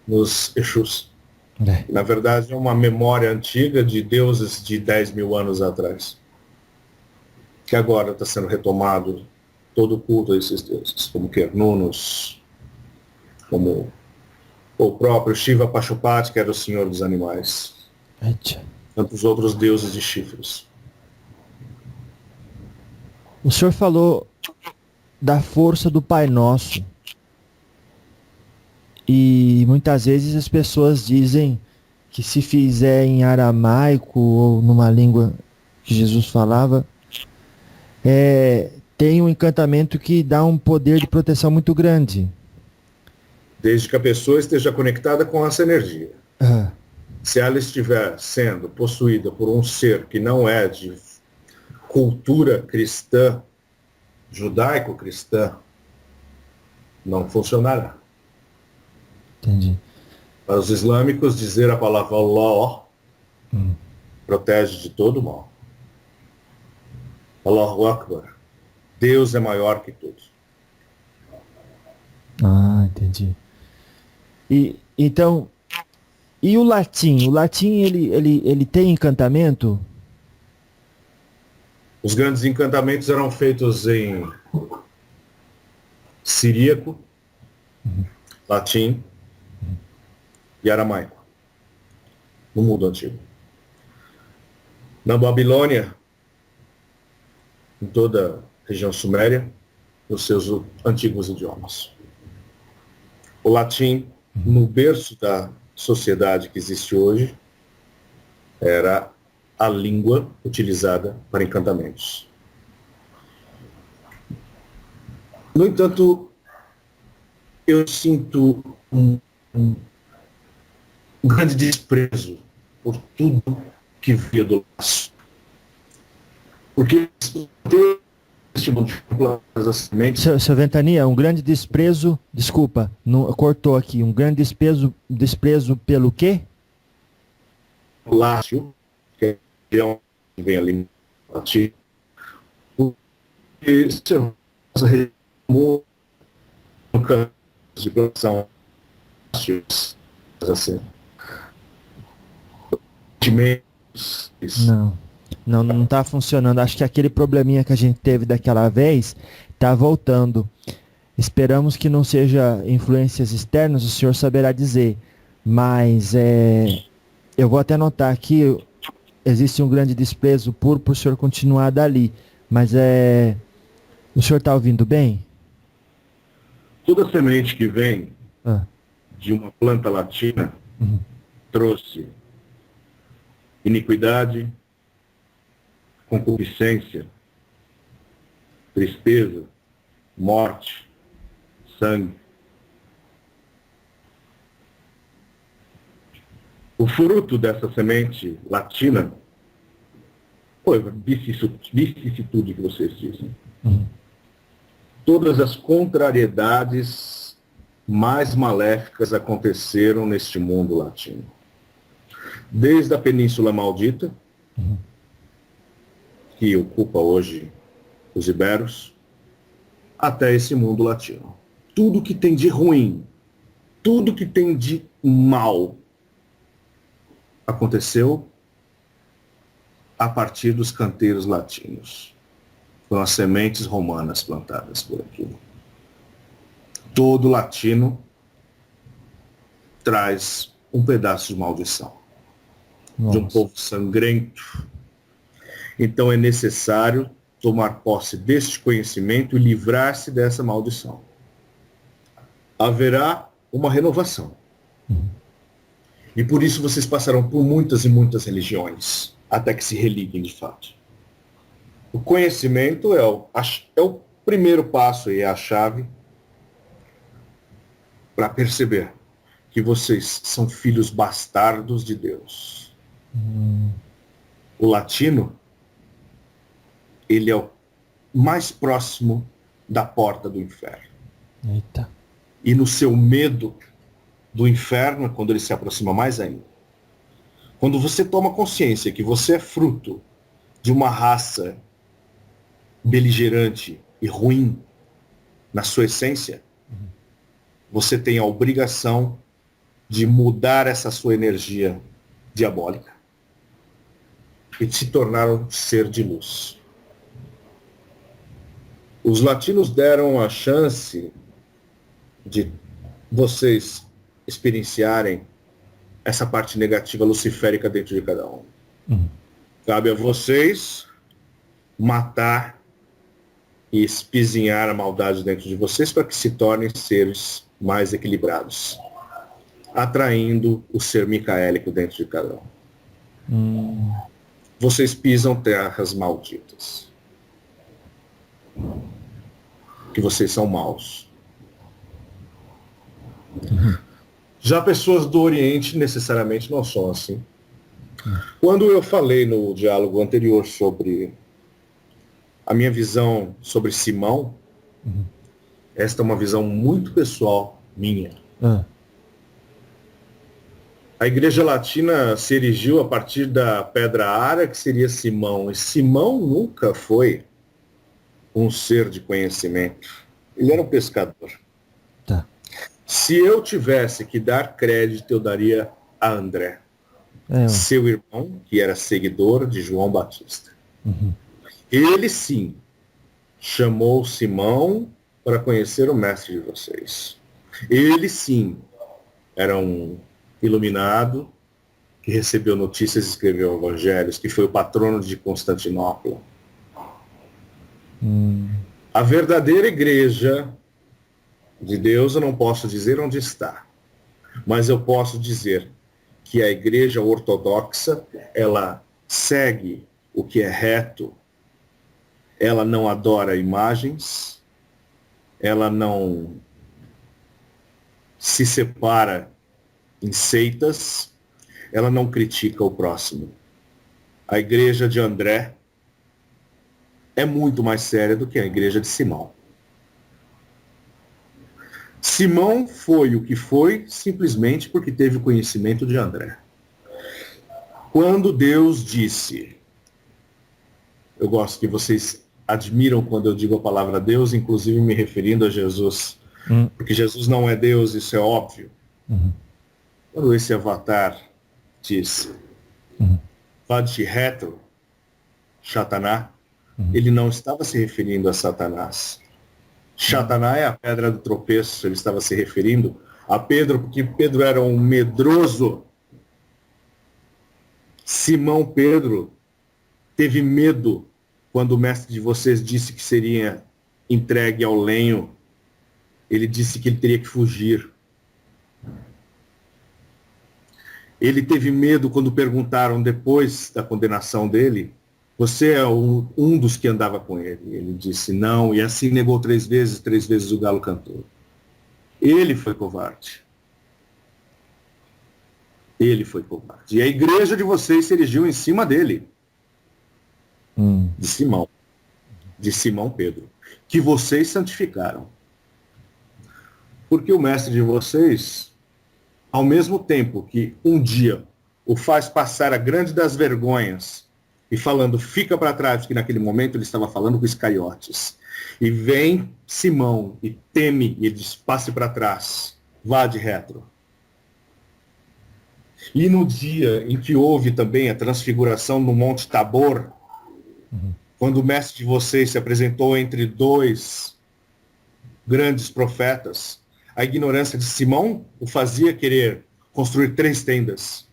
Speaker 2: nos Exus. Na verdade, é uma memória antiga de deuses de 10 mil anos atrás, que agora está sendo retomado todo o culto a esses deuses, como Kernunos, como o próprio Shiva Pashupati, que era o senhor dos animais, tantos outros deuses de chifres.
Speaker 1: O senhor falou da força do Pai Nosso E muitas vezes as pessoas dizem que se fizer em aramaico ou numa língua que Jesus falava, tem um encantamento que dá um poder de proteção muito grande.
Speaker 2: Desde que a pessoa esteja conectada com essa energia.
Speaker 1: Ah,
Speaker 2: Se ela estiver sendo possuída por um ser que não é de cultura cristã, judaico-cristã, não funcionará.
Speaker 1: entendi.
Speaker 2: Para os islâmicos, dizer a palavra Allah protege de todo mal. Allahu Akbar. Deus é maior que tudo.
Speaker 1: Ah, entendi. Então, e o latim? O latim, ele tem encantamento?
Speaker 2: Os grandes encantamentos eram feitos em siríaco, latim e aramaico, no mundo antigo. Na Babilônia, em toda a região suméria, os seus antigos idiomas. O latim, no berço da sociedade que existe hoje, era a língua utilizada para encantamentos. No entanto, eu sinto um grande desprezo por tudo que via do laço. Porque este mundo das sementes.
Speaker 1: Seu Ventania, um grande desprezo, desculpa, cortou aqui, um grande desprezo pelo quê?
Speaker 2: O lácio, que é onde vem ali latim, porque se remove no campo de produção assim.
Speaker 1: Não está funcionando. Acho que aquele probleminha que a gente teve daquela vez está voltando. Esperamos que não seja influências externas, o senhor saberá dizer. Mas eu vou até anotar aqui, existe um grande desprezo por o senhor continuar dali. Mas o senhor está ouvindo bem?
Speaker 2: Toda semente que vem de uma planta latina trouxe iniquidade, concupiscência, tristeza, morte, sangue. O fruto dessa semente latina foi vicissitude que vocês dizem. Todas as contrariedades mais maléficas aconteceram neste mundo latino. Desde a Península Maldita, que ocupa hoje os iberos, até esse mundo latino. Tudo que tem de ruim, tudo que tem de mal, aconteceu a partir dos canteiros latinos. Foram as sementes romanas plantadas por aqui. Todo latino traz um pedaço de maldição.
Speaker 1: Nossa.
Speaker 2: De um povo sangrento. Então é necessário tomar posse deste conhecimento e livrar-se dessa maldição. Haverá uma renovação. E por isso vocês passarão por muitas e muitas religiões, até que se religuem de fato. O conhecimento é o primeiro passo e é a chave para perceber que vocês são filhos bastardos de Deus. O latino, ele é o mais próximo da porta do inferno.
Speaker 1: Eita.
Speaker 2: E no seu medo do inferno, quando ele se aproxima mais ainda, quando você toma consciência que você é fruto de uma raça beligerante e ruim na sua essência, você tem a obrigação de mudar essa sua energia diabólica e de se tornar um ser de luz. Os latinos deram a chance de vocês experienciarem essa parte negativa luciférica dentro de cada um. Cabe a vocês matar e espizinhar a maldade dentro de vocês para que se tornem seres mais equilibrados. atraindo o ser micaélico dentro de cada um. Vocês pisam terras malditas. Que vocês são maus. Já pessoas do Oriente necessariamente não são assim. Quando eu falei no diálogo anterior sobre a minha visão sobre Simão, esta é uma visão muito pessoal minha. A Igreja Latina se erigiu a partir da pedra ara, que seria Simão. E Simão nunca foi um ser de conhecimento. Ele era um pescador.
Speaker 1: Tá.
Speaker 2: Se eu tivesse que dar crédito, eu daria a André, seu irmão, que era seguidor de João Batista. Ele sim chamou Simão para conhecer o mestre de vocês. Ele sim era um iluminado que recebeu notícias e escreveu evangelhos, que foi o patrono de Constantinopla. A verdadeira igreja de Deus, eu não posso dizer onde está, mas eu posso dizer que a igreja ortodoxa, ela segue o que é reto, ela não adora imagens, ela não se separa em seitas, ela não critica o próximo. A igreja de André é muito mais séria do que a igreja de Simão. Simão foi o que foi simplesmente porque teve o conhecimento de André. Quando Deus disse, eu gosto que vocês admiram quando eu digo a palavra Deus, inclusive me referindo a Jesus, porque Jesus não é Deus, isso é óbvio. Quando esse avatar diz, Vad retro, Satanás, ele não estava se referindo a Satanás. Satanás é a pedra do tropeço, ele estava se referindo a Pedro, porque Pedro era um medroso. Simão Pedro teve medo quando o mestre de vocês disse que seria entregue ao lenho. Ele disse que ele teria que fugir. Ele teve medo quando perguntaram depois da condenação dele, você é um dos que andava com ele. Ele disse não, e assim negou 3 vezes o galo cantou. Ele foi covarde. Ele foi covarde. E a igreja de vocês se erigiu em cima dele. De Simão. De Simão Pedro. Que vocês santificaram. Porque o mestre de vocês, ao mesmo tempo que um dia o faz passar a grande das vergonhas, e falando, fica para trás, porque naquele momento ele estava falando com Iscariotes. E vem Simão e teme, e ele diz, passe para trás, vá de retro. E no dia em que houve também a transfiguração no Monte Tabor, quando o mestre de vocês se apresentou entre 2 grandes profetas, a ignorância de Simão o fazia querer construir 3 tendas.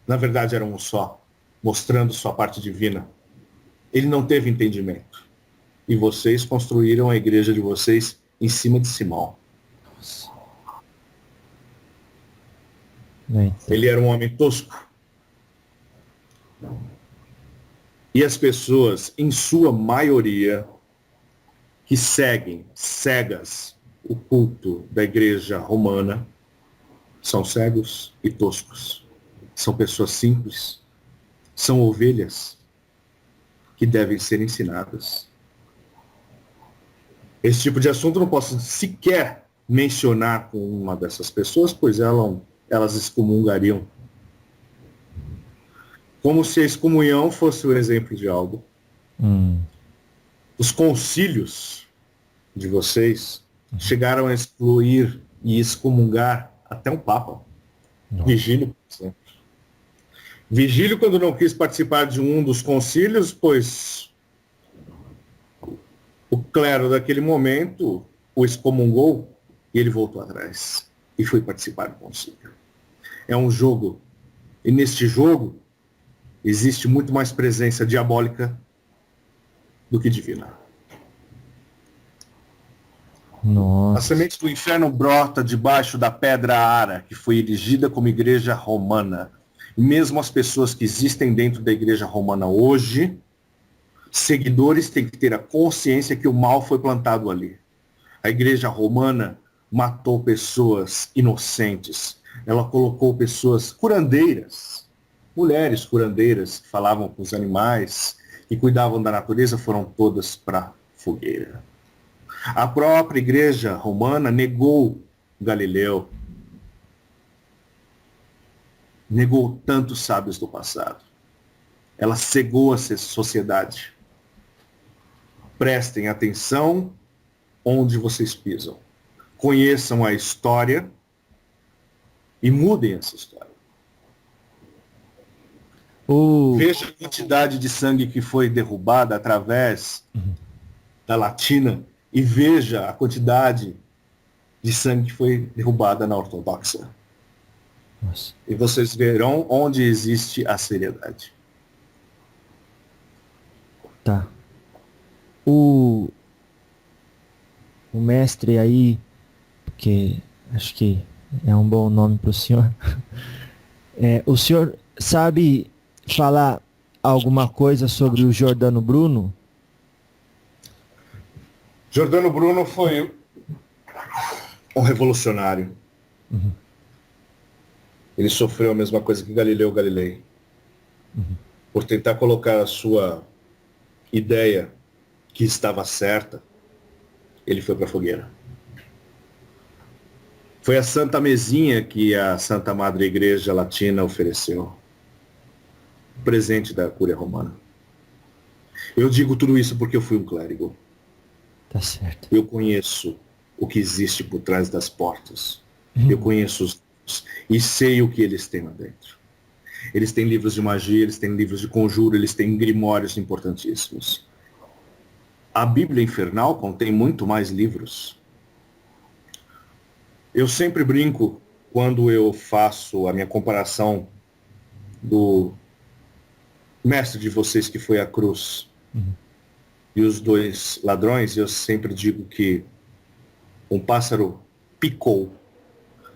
Speaker 2: Na verdade era um só, mostrando sua parte divina. Ele não teve entendimento. E vocês construíram a igreja de vocês em cima de Simão. Ele era um homem tosco. E as pessoas, em sua maioria, que seguem cegas o culto da igreja romana, são cegos e toscos. São pessoas simples. São ovelhas que devem ser ensinadas. Esse tipo de assunto eu não posso sequer mencionar com uma dessas pessoas, pois elas excomungariam. Como se a excomunhão fosse o exemplo de algo. Os concílios de vocês chegaram a excluir e excomungar até um papa. Vigílio, por exemplo. Vigílio, quando não quis participar de um dos concílios, pois o clero daquele momento o excomungou e ele voltou atrás e foi participar do concílio. É um jogo, e neste jogo existe muito mais presença diabólica do que divina. A
Speaker 1: Nossa.
Speaker 2: semente do inferno brota debaixo da pedra ara, que foi erigida como igreja romana. E mesmo as pessoas que existem dentro da igreja romana hoje, seguidores têm que ter a consciência que o mal foi plantado ali. A igreja romana matou pessoas inocentes. Ela colocou pessoas curandeiras, mulheres curandeiras que falavam com os animais e cuidavam da natureza, foram todas para a fogueira. A própria igreja romana negou Galileu, negou tantos sábios do passado. Ela cegou a sociedade. Prestem atenção onde vocês pisam. Conheçam a história e mudem essa história. Veja a quantidade de sangue que foi derrubada através da Latina e veja a quantidade de sangue que foi derrubada na ortodoxa.
Speaker 1: Nossa.
Speaker 2: E vocês verão onde existe a seriedade.
Speaker 1: Tá. O mestre aí, porque acho que é um bom nome para o senhor. O senhor sabe falar alguma coisa sobre o Giordano Bruno?
Speaker 2: Giordano Bruno foi um revolucionário. Ele sofreu a mesma coisa que Galileu Galilei. Por tentar colocar a sua ideia que estava certa, ele foi para a fogueira. Foi a Santa Mesinha que a Santa Madre Igreja Latina ofereceu. Presente da Cúria Romana. Eu digo tudo isso porque eu fui um clérigo.
Speaker 1: Tá certo.
Speaker 2: Eu conheço o que existe por trás das portas. Eu conheço os livros e sei o que eles têm lá dentro. Eles têm livros de magia, eles têm livros de conjuro, eles têm grimórios importantíssimos. A Bíblia Infernal contém muito mais livros. Eu sempre brinco quando eu faço a minha comparação do mestre de vocês que foi à cruz e os dois ladrões, eu sempre digo que um pássaro picou,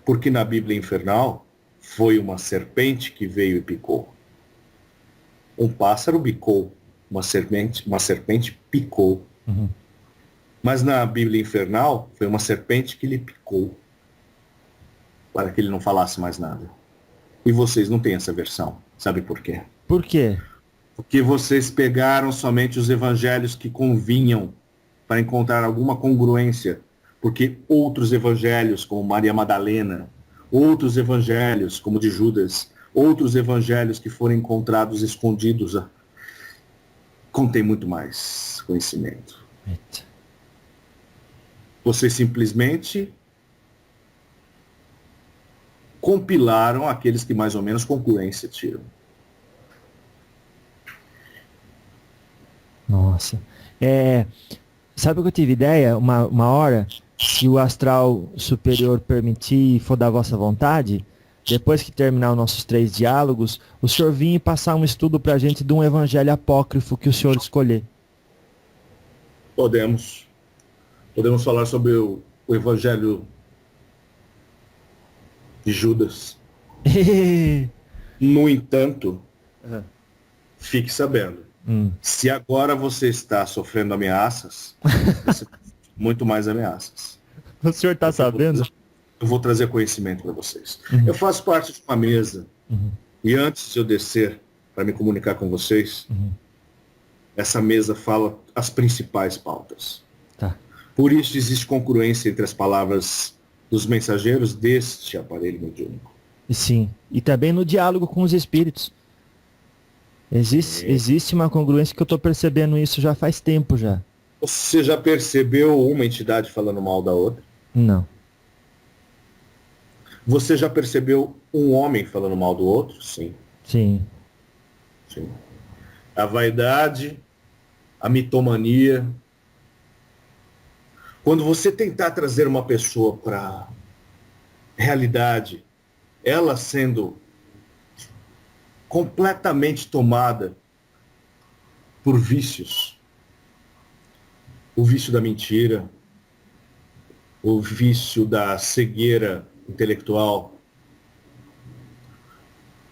Speaker 2: porque na Bíblia Infernal foi uma serpente que veio e picou. Um pássaro bicou, uma serpente picou. Mas na Bíblia Infernal foi uma serpente que lhe picou, para que ele não falasse mais nada. E vocês não têm essa versão. Sabe por quê?
Speaker 1: Por quê?
Speaker 2: Porque vocês pegaram somente os evangelhos que convinham para encontrar alguma congruência. Porque outros evangelhos, como Maria Madalena, outros evangelhos, como de Judas, outros evangelhos que foram encontrados escondidos, contém muito mais conhecimento.
Speaker 1: Eita.
Speaker 2: Vocês simplesmente compilaram aqueles que mais ou menos concluência tiram.
Speaker 1: Nossa. Sabe o que eu tive ideia? Uma hora, se o astral superior permitir e for da vossa vontade, depois que terminar os nossos 3 diálogos, o senhor vir e passar um estudo pra gente de um evangelho apócrifo que o senhor escolher.
Speaker 2: Podemos falar sobre o evangelho de Judas. No entanto, fique sabendo, se agora você está sofrendo ameaças, você está sofrendo muito mais ameaças.
Speaker 1: O senhor tá sabendo?
Speaker 2: Eu vou trazer conhecimento para vocês. Eu faço parte de uma mesa, e antes de eu descer para me comunicar com vocês, essa mesa fala as principais pautas.
Speaker 1: Tá.
Speaker 2: Por isso existe congruência entre as palavras dos mensageiros deste aparelho mediúnico.
Speaker 1: Sim. E também no diálogo com os espíritos. Existe uma congruência que eu tô percebendo isso já faz tempo já.
Speaker 2: Você já percebeu uma entidade falando mal da outra?
Speaker 1: Não.
Speaker 2: Você já percebeu um homem falando mal do outro? Sim.
Speaker 1: Sim.
Speaker 2: Sim. A vaidade, a mitomania. Quando você tentar trazer uma pessoa para realidade, ela sendo completamente tomada por vícios, o vício da mentira, o vício da cegueira intelectual,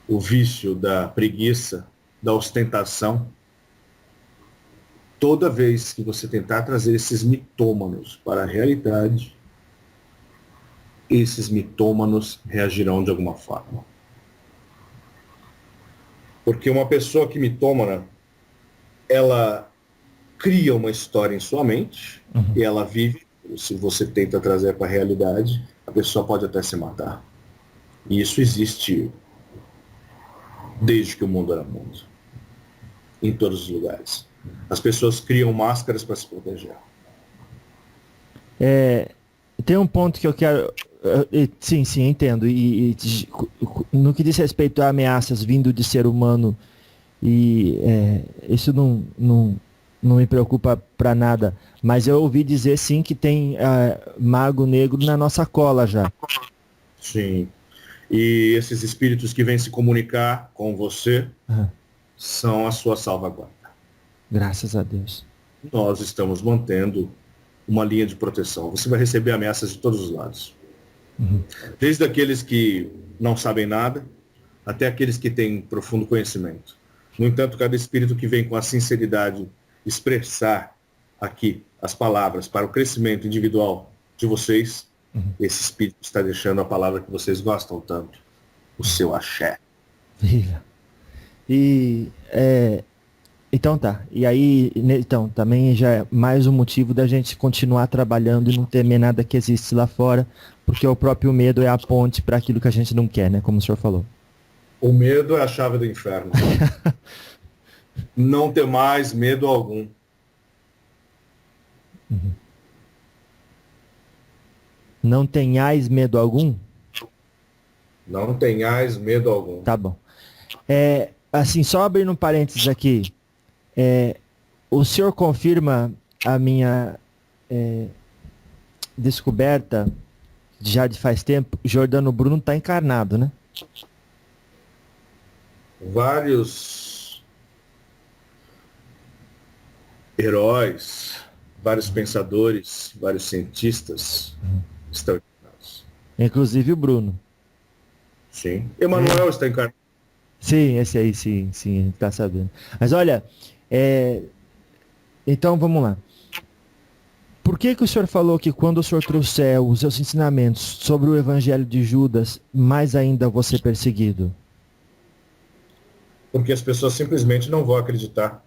Speaker 2: o vício da preguiça, da ostentação. Toda vez que você tentar trazer esses mitômanos para a realidade, esses mitômanos reagirão de alguma forma. Porque uma pessoa que mitômana, ela cria uma história em sua mente e ela vive. Se você tenta trazer para a realidade, a pessoa pode até se matar. E isso existe desde que o mundo era mundo. Em todos os lugares. As pessoas criam máscaras para se proteger.
Speaker 1: Tem um ponto que eu quero... Sim, entendo. No que diz respeito a ameaças vindo de ser humano, isso não me preocupa para nada. Mas eu ouvi dizer, sim, que tem mago negro na nossa cola já.
Speaker 2: Sim. E esses espíritos que vêm se comunicar com você são a sua salvaguarda.
Speaker 1: Graças a Deus.
Speaker 2: Nós estamos mantendo uma linha de proteção. Você vai receber ameaças de todos os lados. Desde aqueles que não sabem nada, até aqueles que têm profundo conhecimento. No entanto, cada espírito que vem com a sinceridade expressar aqui as palavras para o crescimento individual de vocês, esse espírito está deixando a palavra que vocês gostam tanto, o seu axé.
Speaker 1: Viva. Então tá. E aí, então, também já é mais um motivo da gente continuar trabalhando e não temer nada que existe lá fora, porque o próprio medo é a ponte para aquilo que a gente não quer, né? Como o senhor falou.
Speaker 2: O medo é a chave do inferno. Não ter mais medo algum.
Speaker 1: Não tenhais medo algum?
Speaker 2: Não tenhais medo algum.
Speaker 1: Tá bom. Assim, só abrindo um parênteses aqui. O senhor confirma a minha descoberta, já de faz tempo, Jordano Bruno está encarnado, né?
Speaker 2: Vários heróis, vários pensadores, vários cientistas estão encarnados.
Speaker 1: Inclusive o Bruno.
Speaker 2: Sim. Emanuel está encarnado.
Speaker 1: Sim, esse aí, sim, a gente tá sabendo. Mas olha, então vamos lá. Por que o senhor falou que quando o senhor trouxer os seus ensinamentos sobre o Evangelho de Judas, mais ainda vou ser perseguido?
Speaker 2: Porque as pessoas simplesmente não vão acreditar.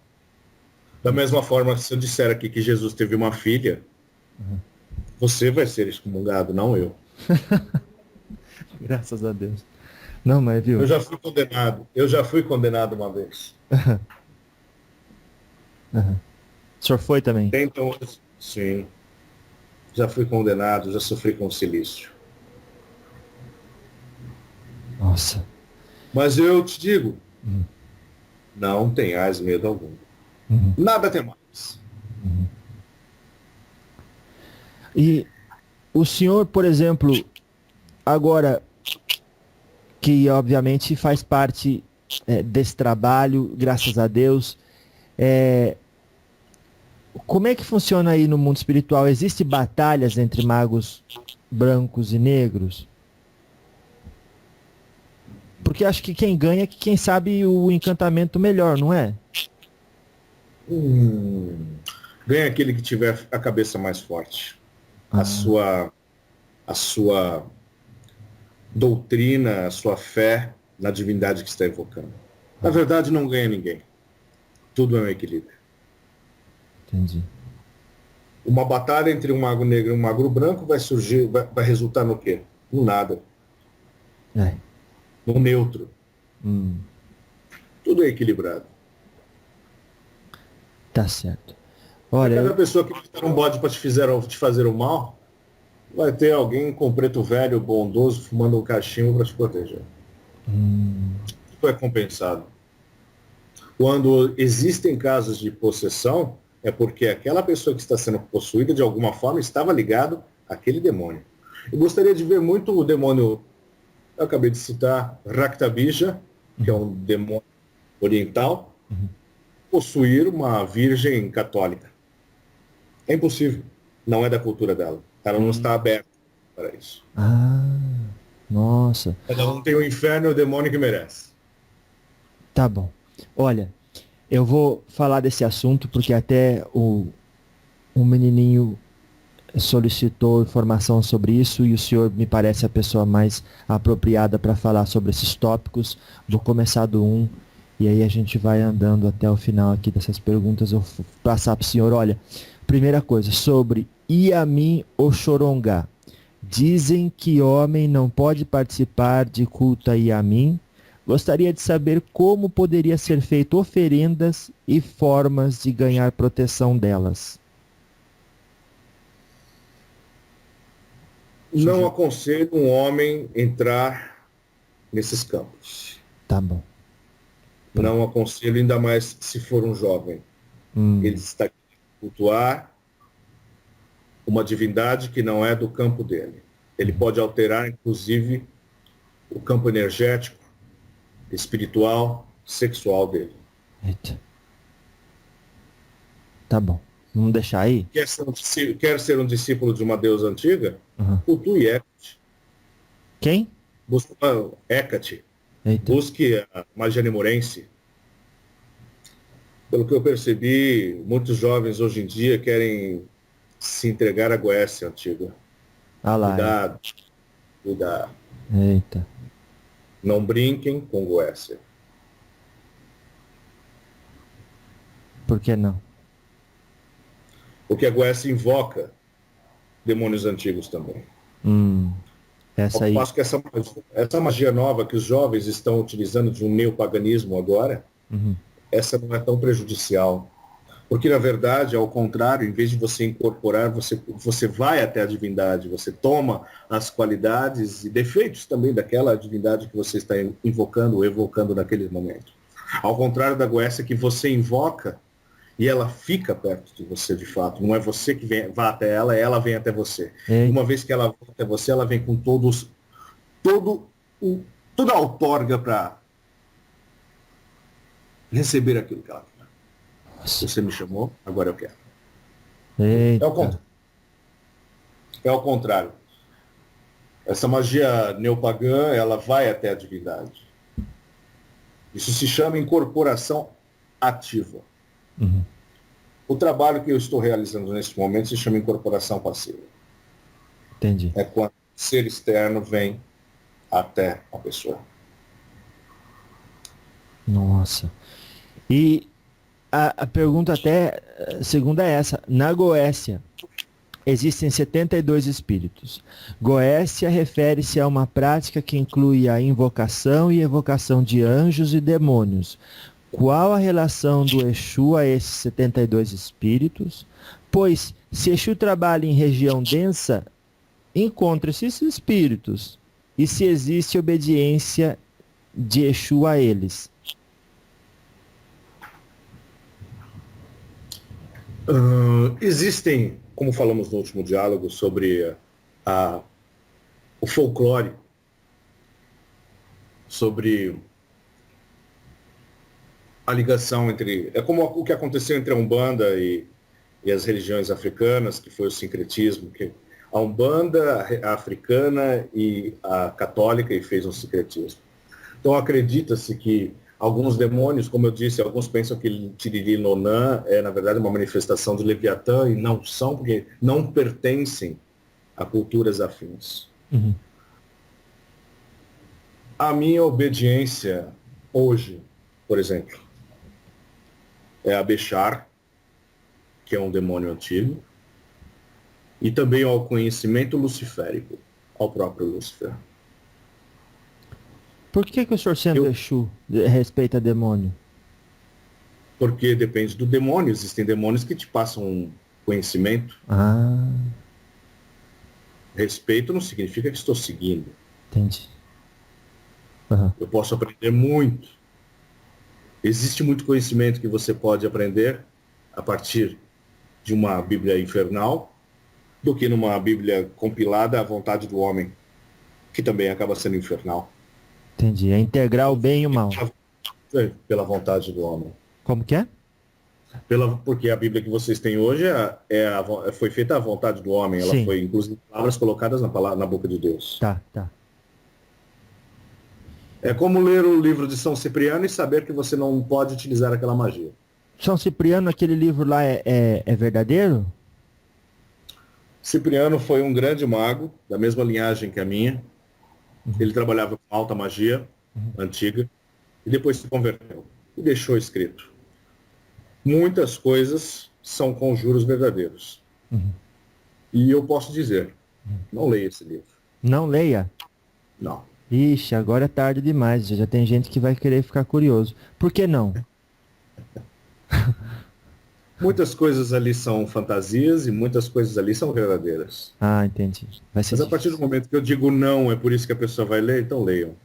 Speaker 2: Da mesma forma, se eu disser aqui que Jesus teve uma filha, você vai ser excomungado, não eu.
Speaker 1: Graças a Deus. Não, mas viu?
Speaker 2: Eu já fui condenado uma vez.
Speaker 1: O senhor foi também?
Speaker 2: Então, sim. Já fui condenado, já sofri com silício.
Speaker 1: Nossa.
Speaker 2: Mas eu te digo, não tenhais medo algum. Nada temais.
Speaker 1: E o senhor, por exemplo, agora que obviamente faz parte desse trabalho, graças a Deus, como é que funciona aí no mundo espiritual? Existem batalhas entre magos brancos e negros? Porque acho que quem ganha é quem sabe o encantamento melhor, não é?
Speaker 2: Ganha aquele que tiver a cabeça mais forte. A sua doutrina, a sua fé na divindade que está evocando. Na verdade, não ganha ninguém. Tudo é um equilíbrio.
Speaker 1: Entendi.
Speaker 2: Uma batalha entre um mago negro e um mago branco vai resultar no quê? No nada. No neutro. Tudo é equilibrado.
Speaker 1: Tá certo. Olha,
Speaker 2: cada pessoa que fizer um bode para te fazer o mal, vai ter alguém com preto velho, bondoso, fumando um cachimbo para te proteger. Isso é compensado. Quando existem casos de possessão, é porque aquela pessoa que está sendo possuída de alguma forma estava ligado àquele demônio. Eu gostaria de ver muito o demônio, eu acabei de citar, Raktabija, que é um demônio oriental, possuir uma virgem católica. É impossível. Não é da cultura dela. Ela não está aberta para isso.
Speaker 1: Ah, nossa.
Speaker 2: Ela não tem o inferno e o demônio que merece.
Speaker 1: Tá bom. Olha, eu vou falar desse assunto porque até o menininho solicitou informação sobre isso e o senhor me parece a pessoa mais apropriada para falar sobre esses tópicos. Vou começar do 1 e aí a gente vai andando até o final aqui dessas perguntas. Eu vou passar para o senhor. Olha, primeira coisa, sobre Yamin Oxorongá. Dizem que homem não pode participar de culto a Yamin. Gostaria de saber como poderia ser feito oferendas e formas de ganhar proteção delas.
Speaker 2: Não aconselho um homem entrar nesses campos.
Speaker 1: Tá bom.
Speaker 2: Não aconselho, ainda mais se for um jovem. Ele está aqui para cultuar uma divindade que não é do campo dele. Ele pode alterar, inclusive, o campo energético, espiritual, sexual dele.
Speaker 1: Eita. Tá bom. Vamos deixar aí?
Speaker 2: Quer ser um discípulo de uma deusa antiga? Cultue Hecate.
Speaker 1: Quem?
Speaker 2: Busque Hecate.
Speaker 1: Eita.
Speaker 2: Busque a magia nemorense. Pelo que eu percebi, muitos jovens hoje em dia querem se entregar à Goécia antiga.
Speaker 1: Ah lá.
Speaker 2: Cuidado. Cuidado.
Speaker 1: Eita.
Speaker 2: Não brinquem com Goécia.
Speaker 1: Por que não?
Speaker 2: Porque a Goécia invoca demônios antigos também.
Speaker 1: Essa aí.
Speaker 2: Ao passo que essa magia nova que os jovens estão utilizando de um neopaganismo agora, essa não é tão prejudicial. Porque, na verdade, ao contrário, em vez de você incorporar, você vai até a divindade, você toma as qualidades e defeitos também daquela divindade que você está invocando ou evocando naquele momento. Ao contrário da Goécia, que você invoca e ela fica perto de você de fato. Não é você que vá até ela vem até você. E uma vez que ela vem até você, ela vem com toda a outorga para receber aquilo que ela quer. Nossa. Você me chamou, agora eu quero.
Speaker 1: Eita.
Speaker 2: É ao contrário. Essa magia neopagã, ela vai até a divindade. Isso se chama incorporação ativa. O trabalho que eu estou realizando nesse momento se chama incorporação passiva.
Speaker 1: Entendi.
Speaker 2: É quando o ser externo vem até a pessoa.
Speaker 1: Nossa. E a pergunta até segunda é essa. Na Goécia existem 72 espíritos. Goécia refere-se a uma prática que inclui a invocação e evocação de anjos e demônios. Qual a relação do Exu a esses 72 espíritos? Pois, se Exu trabalha em região densa, encontra-se esses espíritos. E se existe obediência de Exu a eles?
Speaker 2: Existem, como falamos no último diálogo, sobre o folclore, sobre a ligação entre... É como o que aconteceu entre a Umbanda e as religiões africanas, que foi o sincretismo, que a Umbanda a africana e a católica, e fez um sincretismo. Então acredita-se que alguns demônios, como eu disse, alguns pensam que Tiriri Nonã é, na verdade, uma manifestação de Leviatã, e não são, porque não pertencem a culturas afins. A minha obediência hoje, por exemplo, é a Bechar, que é um demônio antigo, e também ao conhecimento luciférico, ao próprio Lúcifer.
Speaker 1: Por que o senhor sendo Exu respeita demônio?
Speaker 2: Porque depende do demônio. Existem demônios que te passam conhecimento. Respeito não significa que estou seguindo.
Speaker 1: Entendi.
Speaker 2: Eu posso aprender muito. Existe muito conhecimento que você pode aprender a partir de uma Bíblia infernal do que numa Bíblia compilada à vontade do homem, que também acaba sendo infernal.
Speaker 1: Entendi. É integrar o bem e o mal.
Speaker 2: Pela vontade do homem.
Speaker 1: Como que é?
Speaker 2: Porque a Bíblia que vocês têm hoje foi feita à vontade do homem. Ela
Speaker 1: Sim.
Speaker 2: foi, inclusive, palavras colocadas na boca de Deus.
Speaker 1: Tá, tá.
Speaker 2: É como ler o livro de São Cipriano e saber que você não pode utilizar aquela magia.
Speaker 1: São Cipriano, aquele livro lá é verdadeiro?
Speaker 2: Cipriano foi um grande mago, da mesma linhagem que a minha. Ele trabalhava com alta magia antiga e depois se converteu e deixou escrito. Muitas coisas são conjuros verdadeiros. E eu posso dizer, não leia esse livro.
Speaker 1: Não leia?
Speaker 2: Não.
Speaker 1: Ixi, agora é tarde demais. Já tem gente que vai querer ficar curioso. Por que não?
Speaker 2: Muitas coisas ali são fantasias e muitas coisas ali são verdadeiras.
Speaker 1: Ah, entendi. Vai ser
Speaker 2: Mas a partir do momento que eu digo não, é por isso que a pessoa vai ler, então leiam.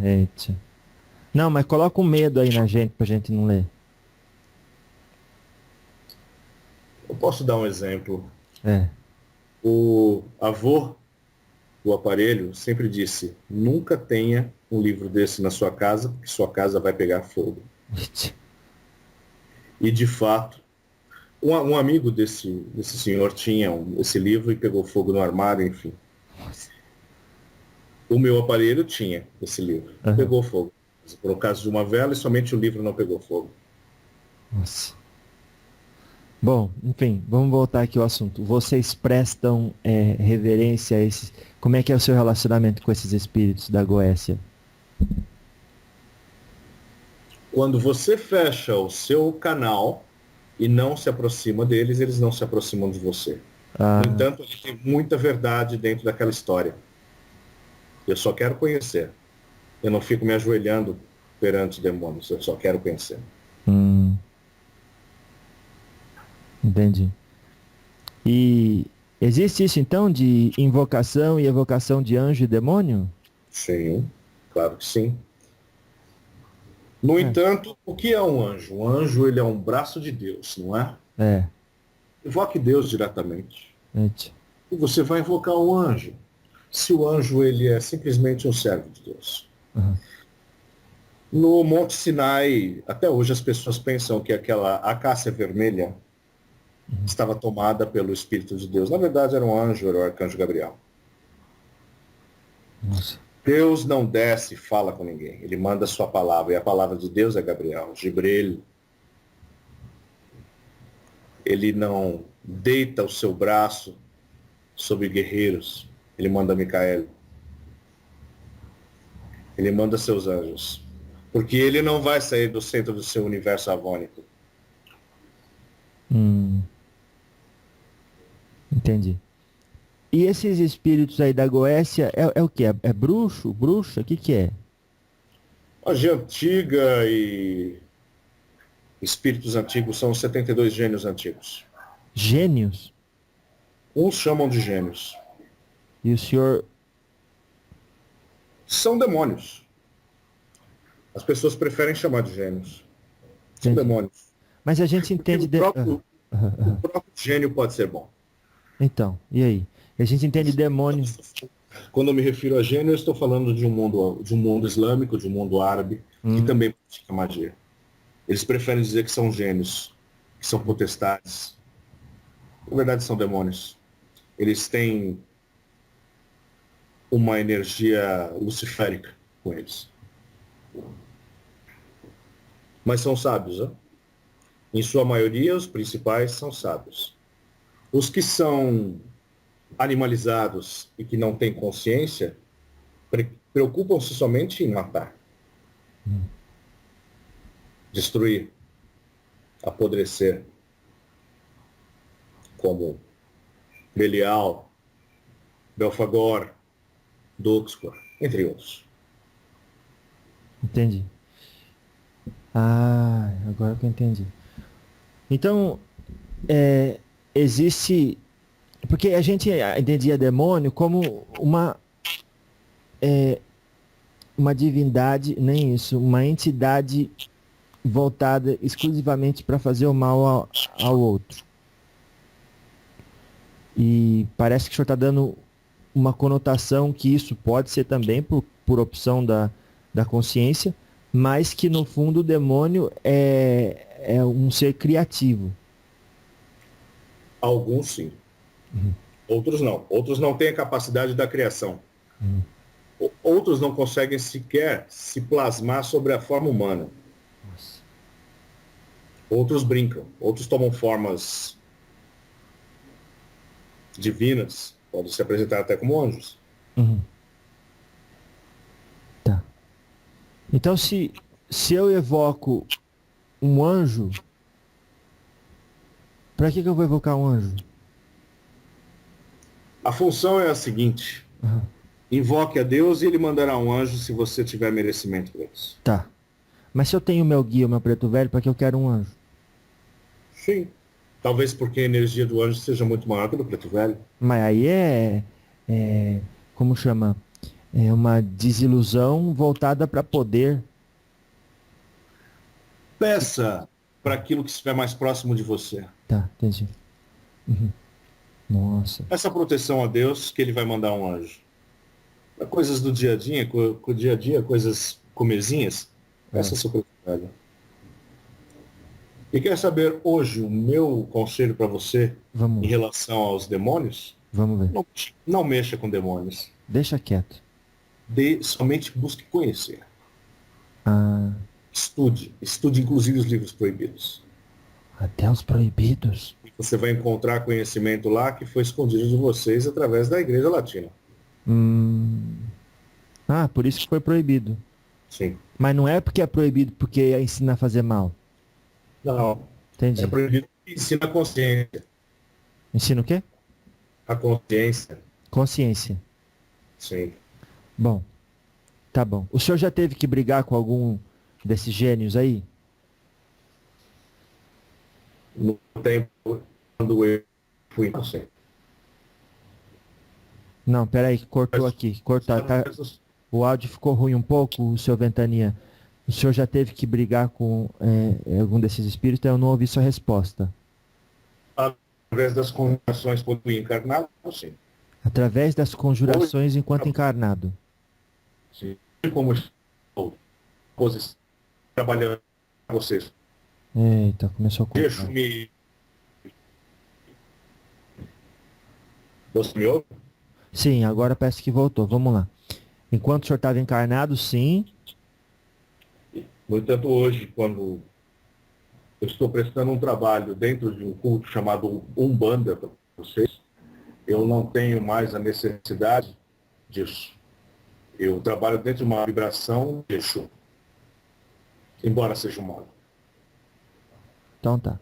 Speaker 1: eita. Não, mas coloca um medo aí na gente pra gente não ler.
Speaker 2: Eu posso dar um exemplo.
Speaker 1: É.
Speaker 2: O avô do aparelho sempre disse, nunca tenha um livro desse na sua casa, porque sua casa vai pegar fogo. E de fato, um amigo desse senhor tinha esse livro e pegou fogo no armário, enfim. O meu aparelho tinha esse livro, pegou fogo. Por causa de uma vela e somente o livro não pegou fogo.
Speaker 1: Nossa. Bom, enfim, vamos voltar aqui ao assunto. Vocês prestam reverência a esses... Como é que é o seu relacionamento com esses espíritos da Goécia?
Speaker 2: Quando você fecha o seu canal e não se aproxima deles, eles não se aproximam de você. No entanto, tem muita verdade dentro daquela história. Eu só quero conhecer. Eu não fico me ajoelhando perante demônios, eu só quero conhecer.
Speaker 1: Entendi. E existe isso então de invocação e evocação de anjo e demônio?
Speaker 2: Sim, claro que sim. No entanto, o que é um anjo? Um anjo, ele é um braço de Deus, não é?
Speaker 1: É.
Speaker 2: Invoque Deus diretamente.
Speaker 1: Gente.
Speaker 2: E você vai invocar um anjo. Se o anjo, ele é simplesmente um servo de Deus. No Monte Sinai, até hoje as pessoas pensam que aquela acácia vermelha estava tomada pelo Espírito de Deus. Na verdade, era um anjo, era o arcanjo Gabriel.
Speaker 1: Nossa.
Speaker 2: Deus não desce e fala com ninguém. Ele manda a sua palavra. E a palavra de Deus é Gabriel. Gibril. Ele não deita o seu braço sobre guerreiros. Ele manda Micael. Ele manda seus anjos. Porque ele não vai sair do centro do seu universo avônico.
Speaker 1: Entendi. E esses espíritos aí da Goécia é o que? É bruxo? Bruxa? O que é?
Speaker 2: Magia antiga e espíritos antigos são os 72 gênios antigos.
Speaker 1: Gênios?
Speaker 2: Uns chamam de gênios.
Speaker 1: E o senhor...
Speaker 2: São demônios. As pessoas preferem chamar de gênios. São
Speaker 1: Entendi.
Speaker 2: demônios.
Speaker 1: Mas a gente entende...
Speaker 2: O próprio gênio pode ser bom.
Speaker 1: Então, e aí? A gente entende demônio...
Speaker 2: Quando eu me refiro a gênio, eu estou falando de um mundo islâmico, de um mundo árabe, que também pratica magia. Eles preferem dizer que são gênios, que são potestades. Na verdade, são demônios. Eles têm uma energia luciférica com eles. Mas são sábios, né? Em sua maioria, os principais são sábios. Os que são animalizados e que não têm consciência preocupam-se somente em matar, destruir, apodrecer, como Belial, Belfagor, Duxcor, entre outros.
Speaker 1: Entendi. Ah, agora que eu entendi. Então, existe... Porque a gente entendia demônio como uma divindade, nem isso, uma entidade voltada exclusivamente para fazer o mal ao outro. E parece que o senhor está dando uma conotação que isso pode ser também por opção da consciência, mas que no fundo o demônio é um ser criativo.
Speaker 2: Alguns sim. Outros não. Outros não têm a capacidade da criação. Outros não conseguem sequer se plasmar sobre a forma humana.
Speaker 1: Nossa.
Speaker 2: Outros brincam. Outros tomam formas divinas. Podem se apresentar até como anjos.
Speaker 1: Tá. Então, se eu evoco um anjo, para que eu vou evocar um anjo?
Speaker 2: A função é a seguinte. Invoque a Deus e ele mandará um anjo se você tiver merecimento para isso.
Speaker 1: Tá. Mas se eu tenho o meu guia, o meu preto velho, para que eu quero um anjo?
Speaker 2: Sim. Talvez porque a energia do anjo seja muito maior que do preto velho.
Speaker 1: Mas aí como chama? É uma desilusão voltada para poder.
Speaker 2: Peça para aquilo que estiver mais próximo de você.
Speaker 1: Tá, entendi. Nossa.
Speaker 2: Essa proteção a Deus que ele vai mandar um anjo. Para coisas do dia a dia, com o dia a dia, coisas comezinhas, essa é a sua preto velho. E quer saber hoje o meu conselho para você
Speaker 1: Vamos.
Speaker 2: em relação aos demônios?
Speaker 1: Vamos ver.
Speaker 2: Não mexa com demônios.
Speaker 1: Deixa quieto.
Speaker 2: Somente busque conhecer.
Speaker 1: Ah,
Speaker 2: Estude inclusive os livros proibidos.
Speaker 1: até os proibidos.
Speaker 2: E você vai encontrar conhecimento lá que foi escondido de vocês através da Igreja Latina.
Speaker 1: Ah, por isso que foi proibido.
Speaker 2: Sim.
Speaker 1: Mas não é porque é proibido porque ensina a fazer mal.
Speaker 2: Não.
Speaker 1: Entendi.
Speaker 2: É proibido que ensina a consciência.
Speaker 1: Ensina o quê?
Speaker 2: A consciência.
Speaker 1: Consciência.
Speaker 2: Sim.
Speaker 1: Bom, tá bom. O senhor já teve que brigar com algum desses gênios aí?
Speaker 2: No tempo, quando eu fui inocente.
Speaker 1: Não, peraí, cortou aqui. Cortou. Tá, o áudio ficou ruim um pouco, o senhor Ventania. O senhor já teve que brigar com algum desses espíritos? Eu não ouvi sua resposta.
Speaker 2: Através das conjurações quando eu encarnado, sim.
Speaker 1: Através das conjurações enquanto encarnado.
Speaker 2: Sim. Como estou trabalhando com vocês.
Speaker 1: Eita, começou a cortar.
Speaker 2: Deixo-me. Você me ouve?
Speaker 1: Sim, agora parece que voltou. Vamos lá. Enquanto o senhor estava encarnado, sim.
Speaker 2: No entanto, hoje, quando eu estou prestando um trabalho dentro de um culto chamado Umbanda para vocês, eu não tenho mais a necessidade disso. Eu trabalho dentro de uma vibração de Exu, embora seja humano.
Speaker 1: Então tá.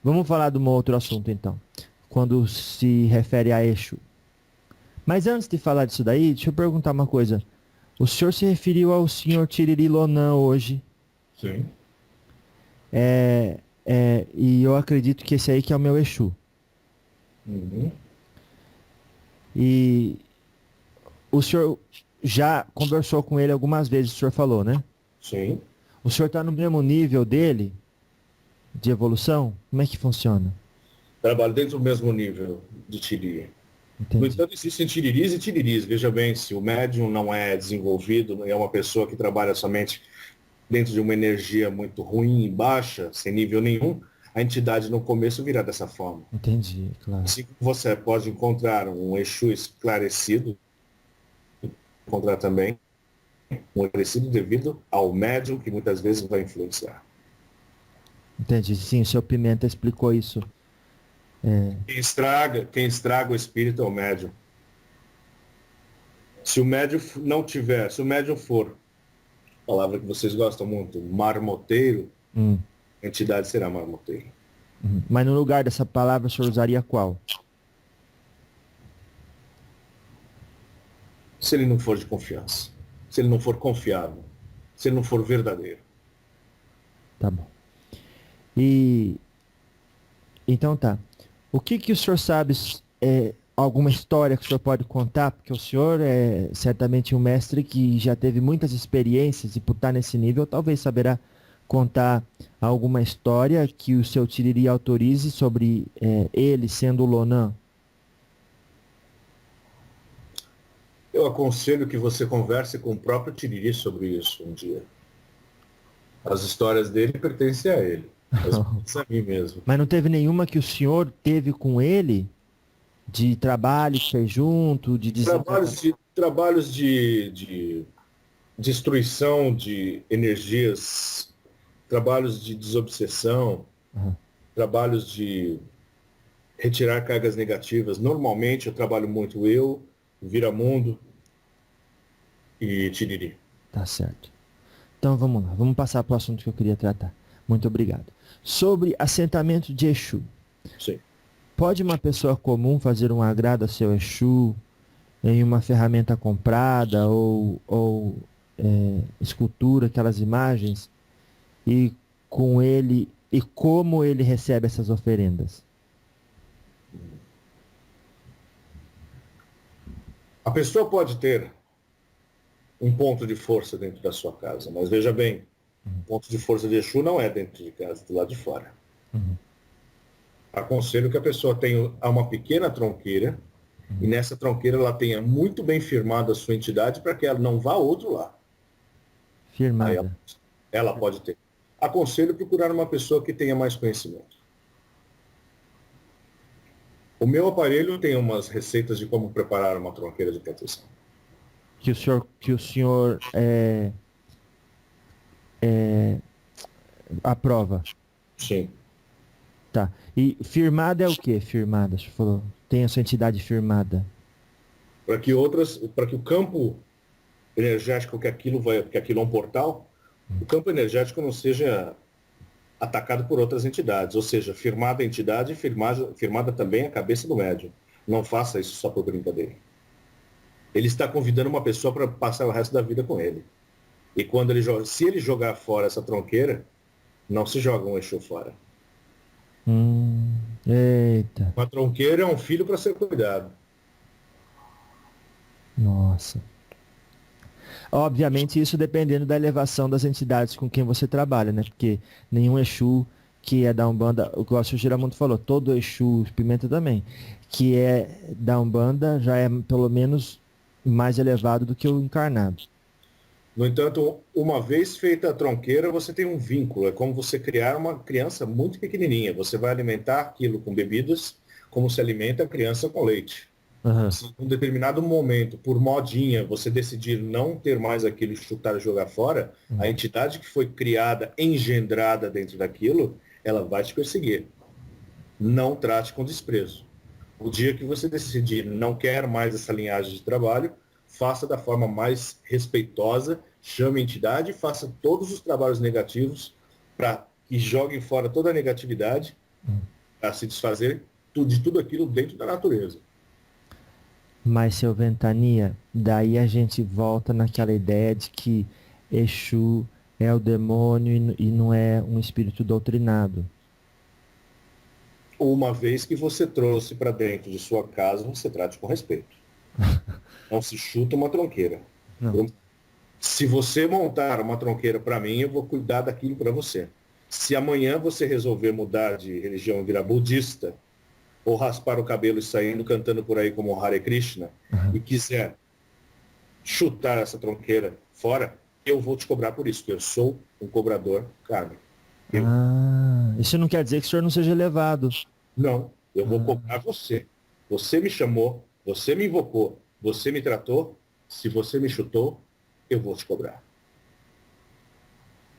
Speaker 1: Vamos falar de um outro assunto então. Quando se refere a Exu. Mas antes de falar disso daí, deixa eu perguntar uma coisa. O senhor se referiu ao senhor Tiriri Lonan hoje.
Speaker 2: Sim.
Speaker 1: E eu acredito que esse aí que é o meu Exu.
Speaker 2: Uhum.
Speaker 1: E o senhor já conversou com ele algumas vezes, o senhor falou, né?
Speaker 2: Sim.
Speaker 1: O senhor está no mesmo nível dele de evolução? Como é que funciona?
Speaker 2: Trabalho dentro do mesmo nível de Tiriri.
Speaker 1: Entendi.
Speaker 2: No entanto, existem tiriris e tiriris. Veja bem, se o médium não é desenvolvido, é uma pessoa que trabalha somente dentro de uma energia muito ruim e baixa, sem nível nenhum, a entidade no começo virá dessa forma.
Speaker 1: Entendi, claro.
Speaker 2: Assim como você pode encontrar um Exu esclarecido, encontrar também um esclarecido devido ao médium que muitas vezes vai influenciar.
Speaker 1: Entendi. Sim, o senhor Pimenta explicou isso.
Speaker 2: Quem estraga o espírito é o médium. Se o médium não tiver, se o médium for, palavra que vocês gostam muito, marmoteiro, a entidade será marmoteiro.
Speaker 1: Mas no lugar dessa palavra o senhor usaria qual?
Speaker 2: Se ele não for de confiança, se ele não for confiável, se ele não for verdadeiro.
Speaker 1: Tá bom. Então tá. O que o senhor sabe, alguma história que o senhor pode contar? Porque o senhor é certamente um mestre que já teve muitas experiências e por estar nesse nível talvez saberá contar alguma história que o seu Tiriri autorize sobre ele sendo o Lonan.
Speaker 2: Eu aconselho que você converse com o próprio Tiriri sobre isso um dia. As histórias dele pertencem a ele. Isso é mim mesmo.
Speaker 1: Mas não teve nenhuma que o senhor teve com ele? De trabalho que fez junto, de
Speaker 2: Trabalhos de destruição de energias, trabalhos de desobsessão,
Speaker 1: Uhum.
Speaker 2: trabalhos de retirar cargas negativas. Normalmente eu trabalho muito eu, Viramundo e Tiriri.
Speaker 1: Tá certo. Então vamos lá, vamos passar para o assunto que eu queria tratar. Muito obrigado. Sobre assentamento de Exu.
Speaker 2: Sim.
Speaker 1: Pode uma pessoa comum fazer um agrado a seu Exu em uma ferramenta comprada ou escultura, aquelas imagens, e com ele, e como ele recebe essas oferendas?
Speaker 2: A pessoa pode ter um ponto de força dentro da sua casa, mas veja bem, o ponto de força de Exu não é dentro de casa, do lado de fora.
Speaker 1: Uhum.
Speaker 2: Aconselho que a pessoa tenha uma pequena tronqueira, e nessa tronqueira ela tenha muito bem firmada a sua entidade para que ela não vá a outro lado. Aí
Speaker 1: Firmada.
Speaker 2: ela pode ter. Aconselho procurar uma pessoa que tenha mais conhecimento. O meu aparelho tem umas receitas de como preparar uma tronqueira de proteção.
Speaker 1: Que o senhor aprova.
Speaker 2: Sim.
Speaker 1: Tá. E firmada é o que? Firmada, você falou. Tem a sua entidade firmada.
Speaker 2: Para que o campo energético que aquilo é um portal, o campo energético não seja atacado por outras entidades, ou seja, firmada a entidade, firmada também a cabeça do médium. Não faça isso só por brincadeira. Ele está convidando uma pessoa para passar o resto da vida com ele. E quando se ele jogar fora essa tronqueira, não se joga um Exu fora.
Speaker 1: Eita.
Speaker 2: Uma tronqueira é um filho para ser cuidado.
Speaker 1: Nossa. Obviamente isso dependendo da elevação das entidades com quem você trabalha, né? Porque nenhum Exu que é da Umbanda, o que o Giramundo falou, todo Exu, Pimenta também, que é da Umbanda já é pelo menos mais elevado do que o encarnado.
Speaker 2: No entanto, uma vez feita a tronqueira, você tem um vínculo. É como você criar uma criança muito pequenininha. Você vai alimentar aquilo com bebidas, como se alimenta a criança com leite.
Speaker 1: Uhum.
Speaker 2: Se em um determinado momento, por modinha, você decidir não ter mais aquilo, chutar e jogar fora, a entidade que foi criada, engendrada dentro daquilo, ela vai te perseguir. Não trate com desprezo. O dia que você decidir não quer mais essa linhagem de trabalho, faça da forma mais respeitosa, chame a entidade e faça todos os trabalhos negativos para que joguem fora toda a negatividade para se desfazer de tudo aquilo dentro da natureza.
Speaker 1: Mas, seu Ventania, daí a gente volta naquela ideia de que Exu é o demônio e não é um espírito doutrinado.
Speaker 2: Uma vez que você trouxe para dentro de sua casa, você trate com respeito. Não se chuta uma tronqueira. Se você montar uma tronqueira para mim, eu vou cuidar daquilo para você. Se amanhã você resolver mudar de religião e virar budista, ou raspar o cabelo e saindo cantando por aí como Hare Krishna, e quiser chutar essa tronqueira fora, eu vou te cobrar por isso, porque eu sou um cobrador kármico.
Speaker 1: Isso não quer dizer que o senhor não seja elevado.
Speaker 2: Não, eu vou cobrar você. Você me chamou, você me invocou, você me tratou, se você me chutou, eu vou te cobrar.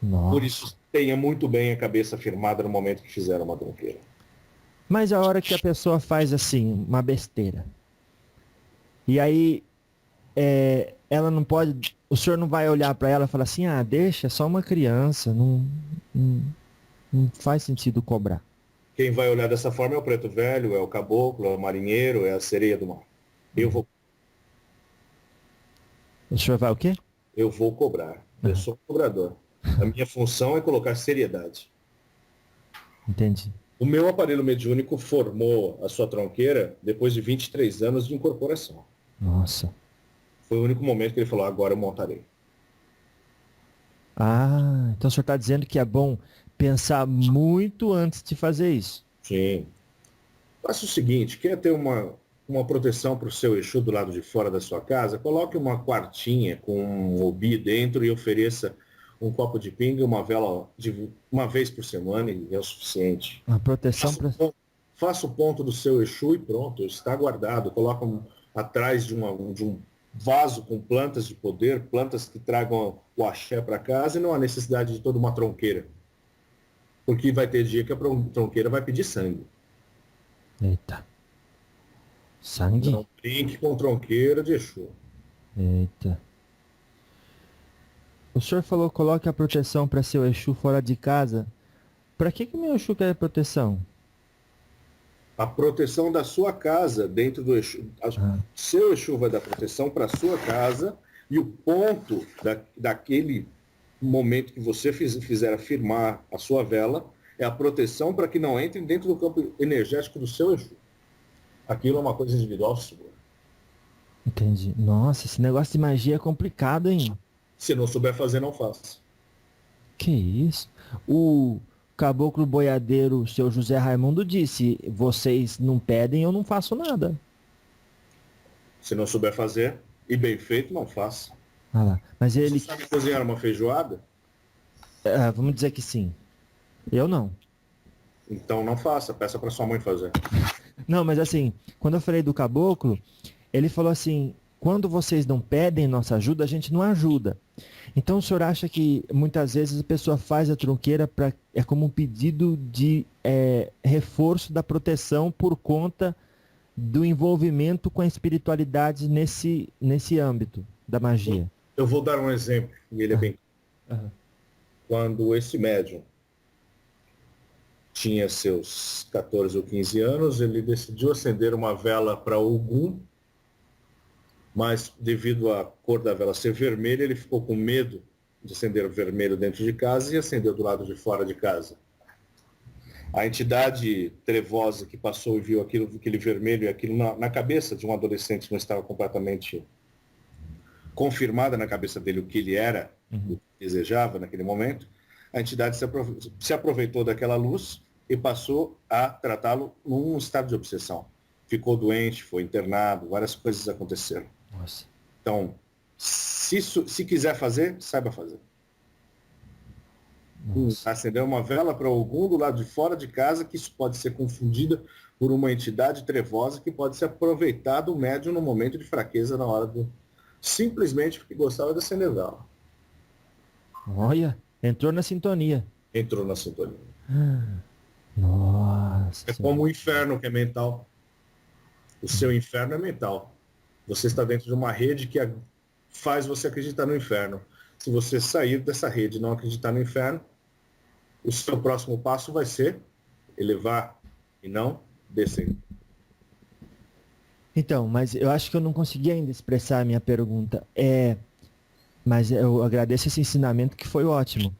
Speaker 1: Nossa.
Speaker 2: Por isso, tenha muito bem a cabeça firmada no momento que fizer uma tronqueira.
Speaker 1: Mas a hora que a pessoa faz assim, uma besteira, e aí ela não pode, o senhor não vai olhar para ela e falar assim, deixa, é só uma criança, não faz sentido cobrar.
Speaker 2: Quem vai olhar dessa forma é o preto velho, é o caboclo, é o marinheiro, é a sereia do mar.
Speaker 1: O senhor vai o quê?
Speaker 2: Eu vou cobrar. Eu sou cobrador. A minha função é colocar seriedade.
Speaker 1: Entendi.
Speaker 2: O meu aparelho mediúnico formou a sua tronqueira depois de 23 anos de incorporação.
Speaker 1: Nossa.
Speaker 2: Foi o único momento que ele falou, agora eu montarei.
Speaker 1: Então o senhor está dizendo que é bom pensar muito antes de fazer isso.
Speaker 2: Sim. Faça o seguinte, quer ter uma proteção para o seu Exu do lado de fora da sua casa? Coloque uma quartinha com um obi dentro e ofereça um copo de pinga e uma vela de uma vez por semana e é o suficiente.
Speaker 1: Uma proteção para...
Speaker 2: Faça o ponto do seu Exu e pronto, está guardado. Coloca atrás de um vaso com plantas de poder, plantas que tragam o axé para casa e não há necessidade de toda uma tronqueira. Porque vai ter dia que a tronqueira vai pedir sangue.
Speaker 1: Eita. Sangue?
Speaker 2: Não brinque com tronqueira de Exu.
Speaker 1: Eita. O senhor falou coloque a proteção para seu Exu fora de casa. Para que meu Exu quer proteção?
Speaker 2: A proteção da sua casa dentro do Exu. Seu Exu vai dar proteção para a sua casa e o ponto daquele momento que você fizer afirmar a sua vela é a proteção para que não entre dentro do campo energético do seu Exu. Aquilo é uma coisa individual sua.
Speaker 1: Entendi. Nossa, esse negócio de magia é complicado, hein?
Speaker 2: Se não souber fazer, não faça.
Speaker 1: Que isso? O caboclo boiadeiro, seu José Raimundo, disse: vocês não pedem, eu não faço nada.
Speaker 2: Se não souber fazer, e bem feito, não faça.
Speaker 1: Ah lá. Mas ele...
Speaker 2: Você sabe cozinhar uma feijoada?
Speaker 1: vamos dizer que sim. Eu não.
Speaker 2: Então não faça, peça para sua mãe fazer.
Speaker 1: Não, mas assim, quando eu falei do caboclo, ele falou assim: quando vocês não pedem nossa ajuda, a gente não ajuda. Então o senhor acha que muitas vezes a pessoa faz a tronqueira é como um pedido de reforço da proteção por conta do envolvimento com a espiritualidade nesse âmbito da magia?
Speaker 2: Eu vou dar um exemplo, e ele é bem... Quando esse médium tinha seus 14 ou 15 anos, ele decidiu acender uma vela para Ogum, mas devido à cor da vela ser vermelha, ele ficou com medo de acender o vermelho dentro de casa e acendeu do lado de fora de casa. A entidade trevosa que passou e viu aquele vermelho e aquilo na cabeça de um adolescente que não estava completamente confirmada na cabeça dele o que ele era, o que desejava naquele momento, a entidade se aproveitou daquela luz e passou a tratá-lo num estado de obsessão. Ficou doente, foi internado, várias coisas aconteceram.
Speaker 1: Nossa.
Speaker 2: Então, se quiser fazer, saiba fazer. Acender uma vela para algum do lado de fora de casa, que isso pode ser confundida por uma entidade trevosa que pode se aproveitar do médium no momento de fraqueza na hora do... simplesmente porque gostava de acender vela.
Speaker 1: Olha, entrou na sintonia.
Speaker 2: Entrou na sintonia.
Speaker 1: Nossa.
Speaker 2: É como o inferno que é mental. O seu inferno é mental. Você está dentro de uma rede que faz você acreditar no inferno. Se você sair dessa rede e não acreditar no inferno, o seu próximo passo vai ser elevar e não descer.
Speaker 1: Então, mas eu acho que eu não consegui ainda expressar a minha pergunta. Mas eu agradeço esse ensinamento que foi ótimo.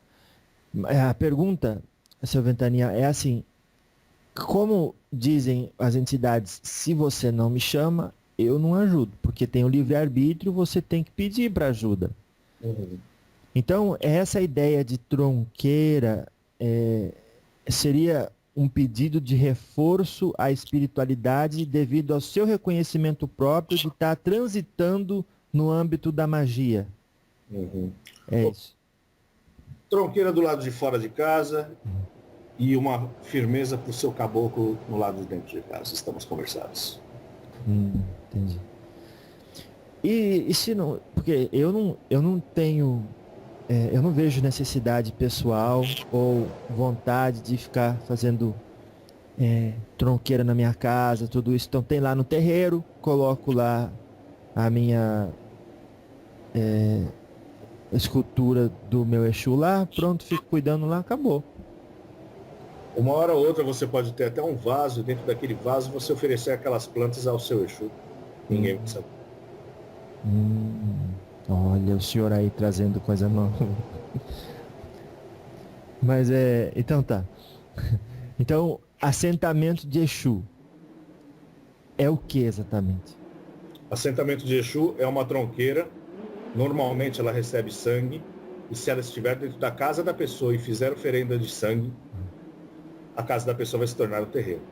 Speaker 1: A pergunta, seu Ventania, é assim: como dizem as entidades, se você não me chama, eu não ajudo, porque tem o livre-arbítrio, você tem que pedir para ajuda. Então, essa ideia de tronqueira seria um pedido de reforço à espiritualidade devido ao seu reconhecimento próprio de estar transitando no âmbito da magia. É isso.
Speaker 2: Tronqueira do lado de fora de casa e uma firmeza para o seu caboclo no lado de dentro de casa. Estamos conversados.
Speaker 1: Entendi. E se não... Porque eu não tenho... eu não vejo necessidade pessoal ou vontade de ficar fazendo tronqueira na minha casa, tudo isso. Então tem lá no terreiro, coloco lá a minha escultura do meu Exu lá, pronto, fico cuidando lá, acabou.
Speaker 2: Uma hora ou outra você pode ter até um vaso, e dentro daquele vaso você oferecer aquelas plantas ao seu Exu. Ninguém vai saber.
Speaker 1: Olha o senhor aí trazendo coisa nova. Mas então tá. Então, assentamento de Exu é o que exatamente?
Speaker 2: Assentamento de Exu é uma tronqueira. Normalmente ela recebe sangue. E se ela estiver dentro da casa da pessoa e fizer oferenda de sangue, a casa da pessoa vai se tornar o terreiro.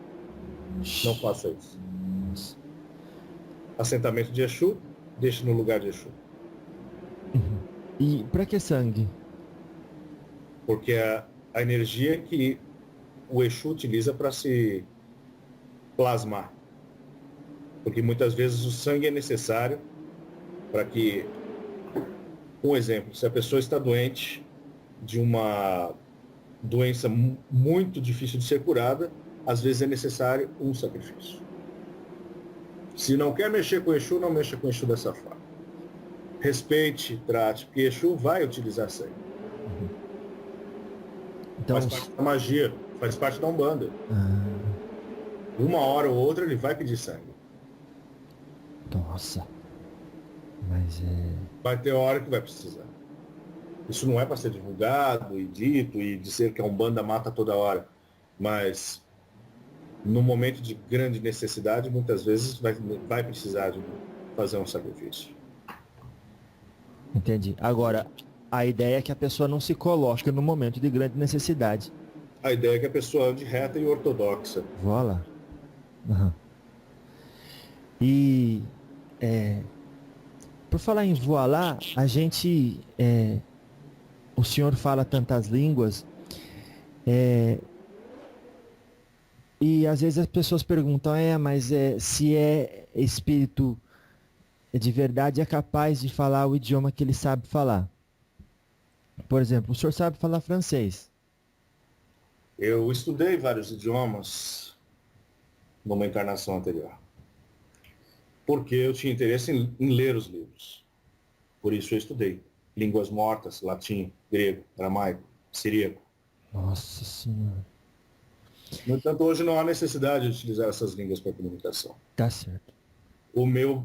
Speaker 2: Não faça isso. Assentamento de Exu, deixe no lugar de Exu.
Speaker 1: E pra que sangue?
Speaker 2: porque é a energia que o Exu utiliza para se plasmar. Porque muitas vezes o sangue é necessário para que, um exemplo, se a pessoa está doente de uma doença muito difícil de ser curada, às vezes é necessário um sacrifício. Se não quer mexer com o Exu, não mexa com o Exu dessa forma. Respeite, trate, porque Exu vai utilizar sangue.
Speaker 1: Então,
Speaker 2: faz parte da magia, faz parte da Umbanda. Uma hora ou outra ele vai pedir sangue.
Speaker 1: nossa. Mas é...
Speaker 2: Vai ter hora que vai precisar. Isso não é para ser divulgado e dito e dizer que a Umbanda mata toda hora. Mas no momento de grande necessidade, muitas vezes vai precisar de fazer um sacrifício.
Speaker 1: Entendi. Agora, a ideia é que a pessoa não se coloque no momento de grande necessidade.
Speaker 2: A ideia é que a pessoa ande reta e ortodoxa.
Speaker 1: Voilà. Uhum. E por falar em voilá, a gente o senhor fala tantas línguas e às vezes as pessoas perguntam, mas se é espírito de verdade é capaz de falar o idioma que ele sabe falar. Por exemplo, o senhor sabe falar francês?
Speaker 2: Eu estudei vários idiomas numa encarnação anterior. Porque eu tinha interesse em ler os livros. Por isso eu estudei línguas mortas, latim, grego, aramaico, siríaco.
Speaker 1: Nossa Senhora.
Speaker 2: No entanto, hoje não há necessidade de utilizar essas línguas para comunicação.
Speaker 1: Tá certo.
Speaker 2: O meu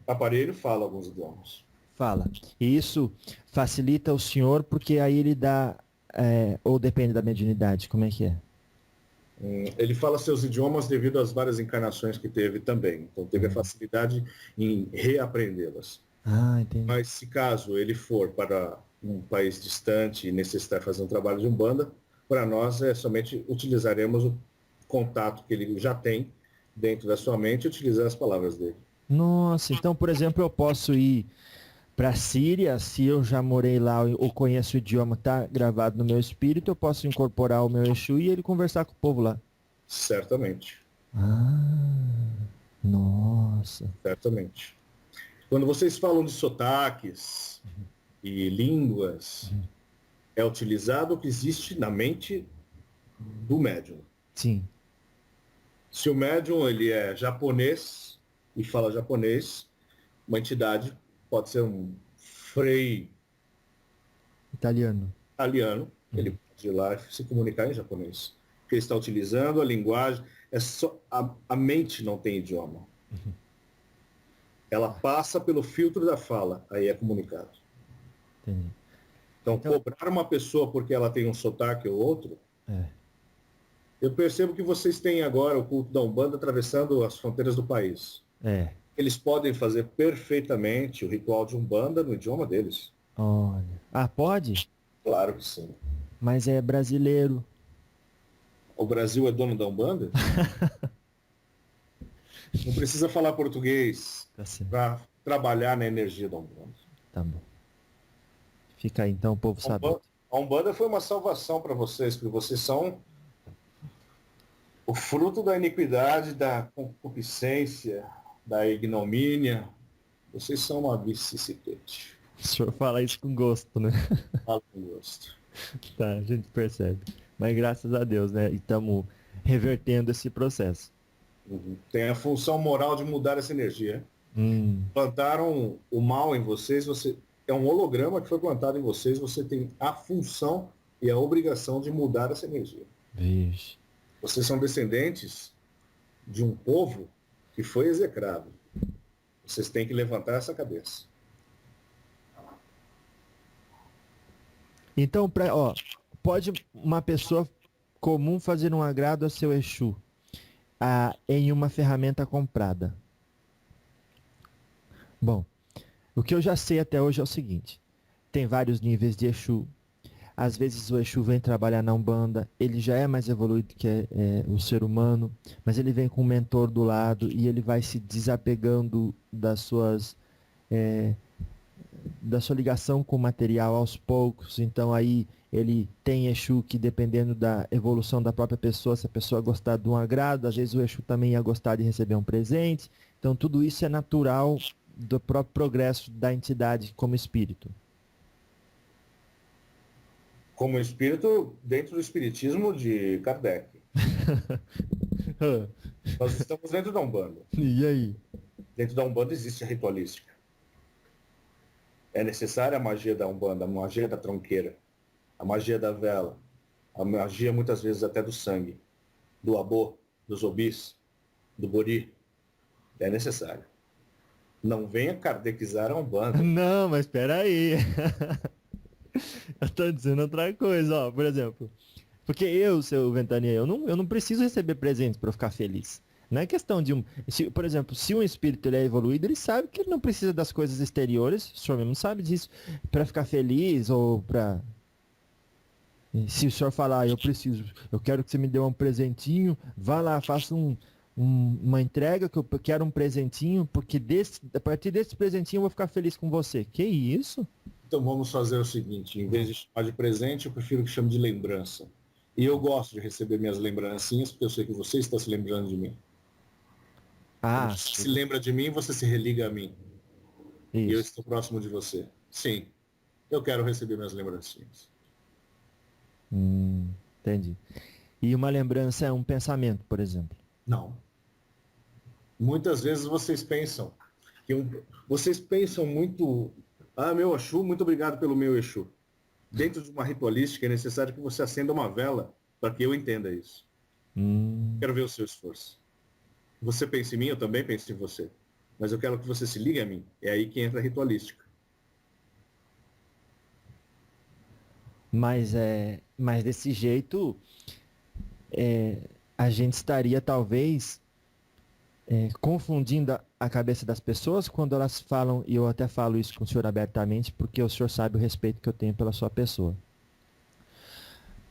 Speaker 2: aparelho fala alguns idiomas.
Speaker 1: Fala. E isso facilita o senhor porque aí ele dá, ou depende da mediunidade, como é que é?
Speaker 2: Ele fala seus idiomas devido às várias encarnações que teve também. Então teve a facilidade em reaprendê-las.
Speaker 1: Ah, entendi.
Speaker 2: Mas se caso ele for para um país distante e necessitar fazer um trabalho de Umbanda, para nós somente utilizaremos o contato que ele já tem dentro da sua mente e utilizar as palavras dele.
Speaker 1: Nossa, então, por exemplo, eu posso ir para a Síria, se eu já morei lá ou conheço o idioma, tá gravado no meu espírito, eu posso incorporar o meu Exu e ele conversar com o povo lá.
Speaker 2: Certamente.
Speaker 1: Nossa.
Speaker 2: Certamente. Quando vocês falam de sotaques e línguas, é utilizado o que existe na mente do médium.
Speaker 1: Sim.
Speaker 2: Se o médium ele é japonês e fala japonês, uma entidade pode ser um frei
Speaker 1: Italiano.
Speaker 2: ele pode ir lá e se comunicar em japonês. Porque ele está utilizando a linguagem, a mente não tem idioma. Ela passa pelo filtro da fala, aí é comunicado.
Speaker 1: Entendi.
Speaker 2: Então, cobrar uma pessoa porque ela tem um sotaque ou outro, eu percebo que vocês têm agora o culto da Umbanda atravessando as fronteiras do país. Eles podem fazer perfeitamente o ritual de Umbanda no idioma deles.
Speaker 1: Olha. Ah, pode?
Speaker 2: Claro que sim.
Speaker 1: Mas é brasileiro.
Speaker 2: O Brasil é dono da Umbanda? Não precisa falar português para trabalhar na energia da Umbanda.
Speaker 1: Tá bom. Fica aí, então, o povo sabe.
Speaker 2: A Umbanda foi uma salvação para vocês, porque vocês são o fruto da iniquidade, da concupiscência, da ignomínia. Vocês são uma vicissitude.
Speaker 1: O senhor fala isso com gosto, né?
Speaker 2: Fala com gosto.
Speaker 1: Tá, a gente percebe. Mas graças a Deus, né? E estamos revertendo esse processo.
Speaker 2: Tem a função moral de mudar essa energia. Plantaram o mal em vocês, é um holograma que foi plantado em vocês, você tem a função e a obrigação de mudar essa energia.
Speaker 1: Vixe.
Speaker 2: Vocês são descendentes de um povo que foi execrado. Vocês têm que levantar essa cabeça.
Speaker 1: Então, pode uma pessoa comum fazer um agrado a seu Exu em uma ferramenta comprada. Bom, o que eu já sei até hoje é o seguinte. Tem vários níveis de Exu. Às vezes o Exu vem trabalhar na Umbanda, ele já é mais evoluído que o ser humano, mas ele vem com um mentor do lado e ele vai se desapegando da sua ligação com o material aos poucos. Então aí ele tem Exu que, dependendo da evolução da própria pessoa, se a pessoa gostar de um agrado, às vezes o Exu também ia gostar de receber um presente. Então tudo isso é natural do próprio progresso da entidade como espírito.
Speaker 2: Como espírito, dentro do espiritismo de Kardec. Nós estamos dentro da Umbanda.
Speaker 1: E aí?
Speaker 2: Dentro da Umbanda existe a ritualística. É necessária a magia da Umbanda, a magia da tronqueira, a magia da vela, a magia muitas vezes até do sangue, do abô, dos obis, do bori. É necessário. Não venha kardecizar a Umbanda.
Speaker 1: Não, mas espera aí. Eu tô dizendo outra coisa, ó, por exemplo. Porque eu, seu Ventania, eu não preciso receber presentes para ficar feliz. Não é questão de por exemplo, se um espírito ele é evoluído, ele sabe que ele não precisa das coisas exteriores, o senhor mesmo sabe disso, para ficar feliz ou para... Se o senhor falar, eu quero que você me dê um presentinho, vá lá, faça uma entrega que eu quero um presentinho, porque a partir desse presentinho eu vou ficar feliz com você. Que isso?
Speaker 2: Então vamos fazer o seguinte, em vez de chamar de presente, eu prefiro que chame de lembrança. E eu gosto de receber minhas lembrancinhas, porque eu sei que você está se lembrando de mim.
Speaker 1: Ah,
Speaker 2: você se lembra de mim, você se religa a mim.
Speaker 1: isso.
Speaker 2: E eu estou próximo de você. Sim, eu quero receber minhas lembrancinhas.
Speaker 1: Entendi. E uma lembrança é um pensamento, por exemplo?
Speaker 2: Não. Muitas vezes vocês pensam vocês pensam muito, meu Exu, muito obrigado pelo meu Exu. Dentro de uma ritualística é necessário que você acenda uma vela para que eu entenda isso. Quero ver o seu esforço. Você pensa em mim, eu também penso em você. Mas eu quero que você se ligue a mim. É aí que entra a ritualística.
Speaker 1: Mas desse jeito, a gente estaria talvez confundindo a cabeça das pessoas quando elas falam, e eu até falo isso com o senhor abertamente, porque o senhor sabe o respeito que eu tenho pela sua pessoa,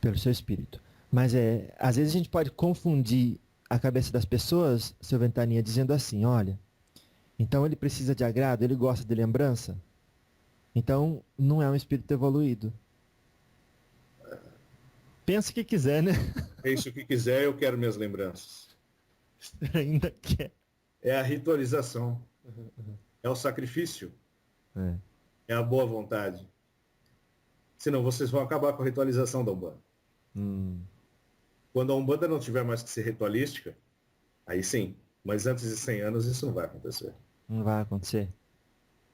Speaker 1: pelo seu espírito. Mas às vezes a gente pode confundir a cabeça das pessoas, seu Ventania, dizendo assim, olha, então ele precisa de agrado, ele gosta de lembrança, então não é um espírito evoluído. Pensa o que quiser, né?
Speaker 2: Pense o que quiser, eu quero minhas lembranças.
Speaker 1: Ainda quer.
Speaker 2: É a ritualização. É o sacrifício. É a boa vontade. Senão vocês vão acabar com a ritualização da Umbanda. Quando a Umbanda não tiver mais que ser ritualística, aí sim. Mas antes de 100 anos isso não vai acontecer.
Speaker 1: Não vai acontecer.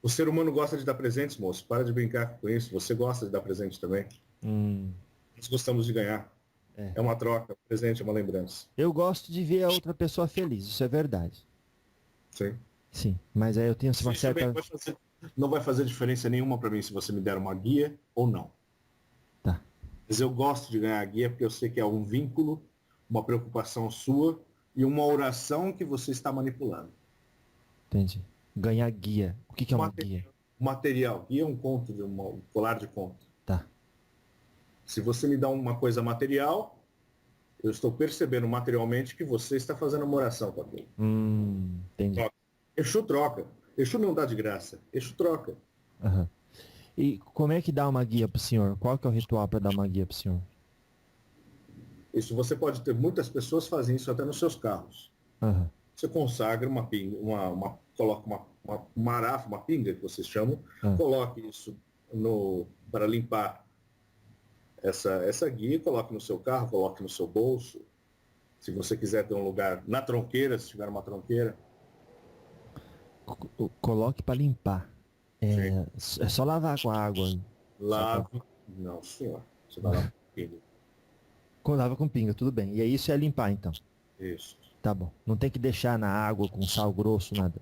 Speaker 2: O ser humano gosta de dar presentes, moço. Para de brincar com isso. Você gosta de dar presente também. Nós gostamos de ganhar. É uma troca, um presente, é uma lembrança.
Speaker 1: Eu gosto de ver a outra pessoa feliz, isso é verdade.
Speaker 2: Sim.
Speaker 1: Sim, mas aí eu tenho uma certa...
Speaker 2: Não vai fazer diferença nenhuma para mim se você me der uma guia ou não.
Speaker 1: Tá.
Speaker 2: Mas eu gosto de ganhar a guia porque eu sei que é um vínculo, uma preocupação sua e uma oração que você está manipulando.
Speaker 1: Entendi. Ganhar guia. O que é uma guia?
Speaker 2: Material. Guia é um conto, um colar de conto.
Speaker 1: Tá.
Speaker 2: Se você me dá uma coisa material, eu estou percebendo materialmente que você está fazendo uma oração com aquilo.
Speaker 1: Entendi.
Speaker 2: Troca. Exu troca. Exu não dá de graça. Exu troca.
Speaker 1: E como é que dá uma guia pro senhor? Qual que é o ritual para dar uma guia pro senhor?
Speaker 2: Isso você pode ter, muitas pessoas fazem isso até nos seus carros. Você consagra uma pinga, coloca uma arafa, uma pinga que vocês chamam, coloque isso para limpar essa guia, coloque no seu carro, coloque no seu bolso. Se você quiser ter um lugar na tronqueira, se tiver uma tronqueira.
Speaker 1: Coloque para limpar. É só lavar com a água.
Speaker 2: Lave. Não, senhor. Você vai lavar com pinga.
Speaker 1: Lava com pinga, tudo bem. E aí isso é limpar, então.
Speaker 2: Isso.
Speaker 1: Tá bom. Não tem que deixar na água com sal grosso, nada.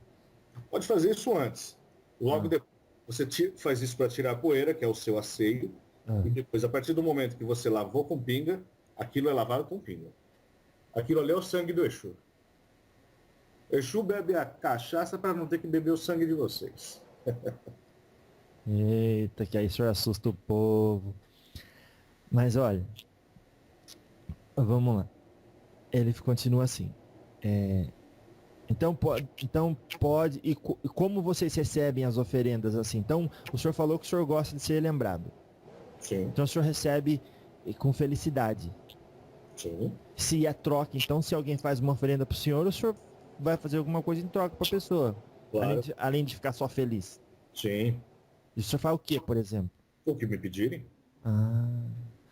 Speaker 2: Pode fazer isso antes. Logo depois, você faz isso para tirar a poeira, que é o seu asseio. E depois, a partir do momento que você lavou com pinga, aquilo é lavado com pinga. Aquilo ali é o sangue do Exu. Exu bebe a cachaça para não ter que beber o sangue de vocês.
Speaker 1: Eita, que aí o senhor assusta o povo. Mas olha, vamos lá. Ele continua assim. Então pode. E como vocês recebem as oferendas assim? Então, o senhor falou que o senhor gosta de ser lembrado.
Speaker 2: Sim,
Speaker 1: Então o senhor recebe com felicidade.
Speaker 2: sim.
Speaker 1: Se é troca, então se alguém faz uma oferenda pro senhor, o senhor vai fazer alguma coisa em troca pra pessoa.
Speaker 2: Claro.
Speaker 1: Além de ficar só feliz.
Speaker 2: Sim.
Speaker 1: E o senhor faz o que, por exemplo?
Speaker 2: O que me pedirem?
Speaker 1: Ah.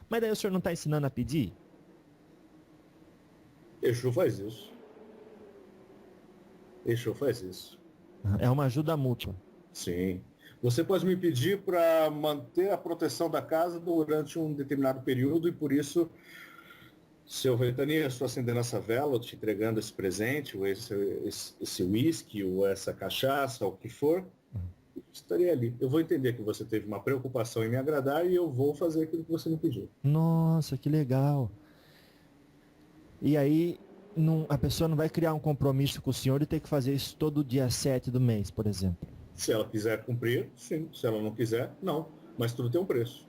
Speaker 1: Mas daí o senhor não tá ensinando a pedir?
Speaker 2: Exu faz isso. Exu faz isso.
Speaker 1: É uma ajuda mútua.
Speaker 2: Sim. Você pode me pedir para manter a proteção da casa durante um determinado período e por isso, seu Ventania, eu estou acendendo essa vela, te entregando esse presente, ou esse whisky, ou essa cachaça, ou o que for, estarei ali. Eu vou entender que você teve uma preocupação em me agradar e eu vou fazer aquilo que você me pediu.
Speaker 1: Nossa, que legal. E aí, a pessoa não vai criar um compromisso com o senhor e ter que fazer isso todo dia 7 do mês, por exemplo.
Speaker 2: Se ela quiser cumprir, sim. Se ela não quiser, não. Mas tudo tem um preço.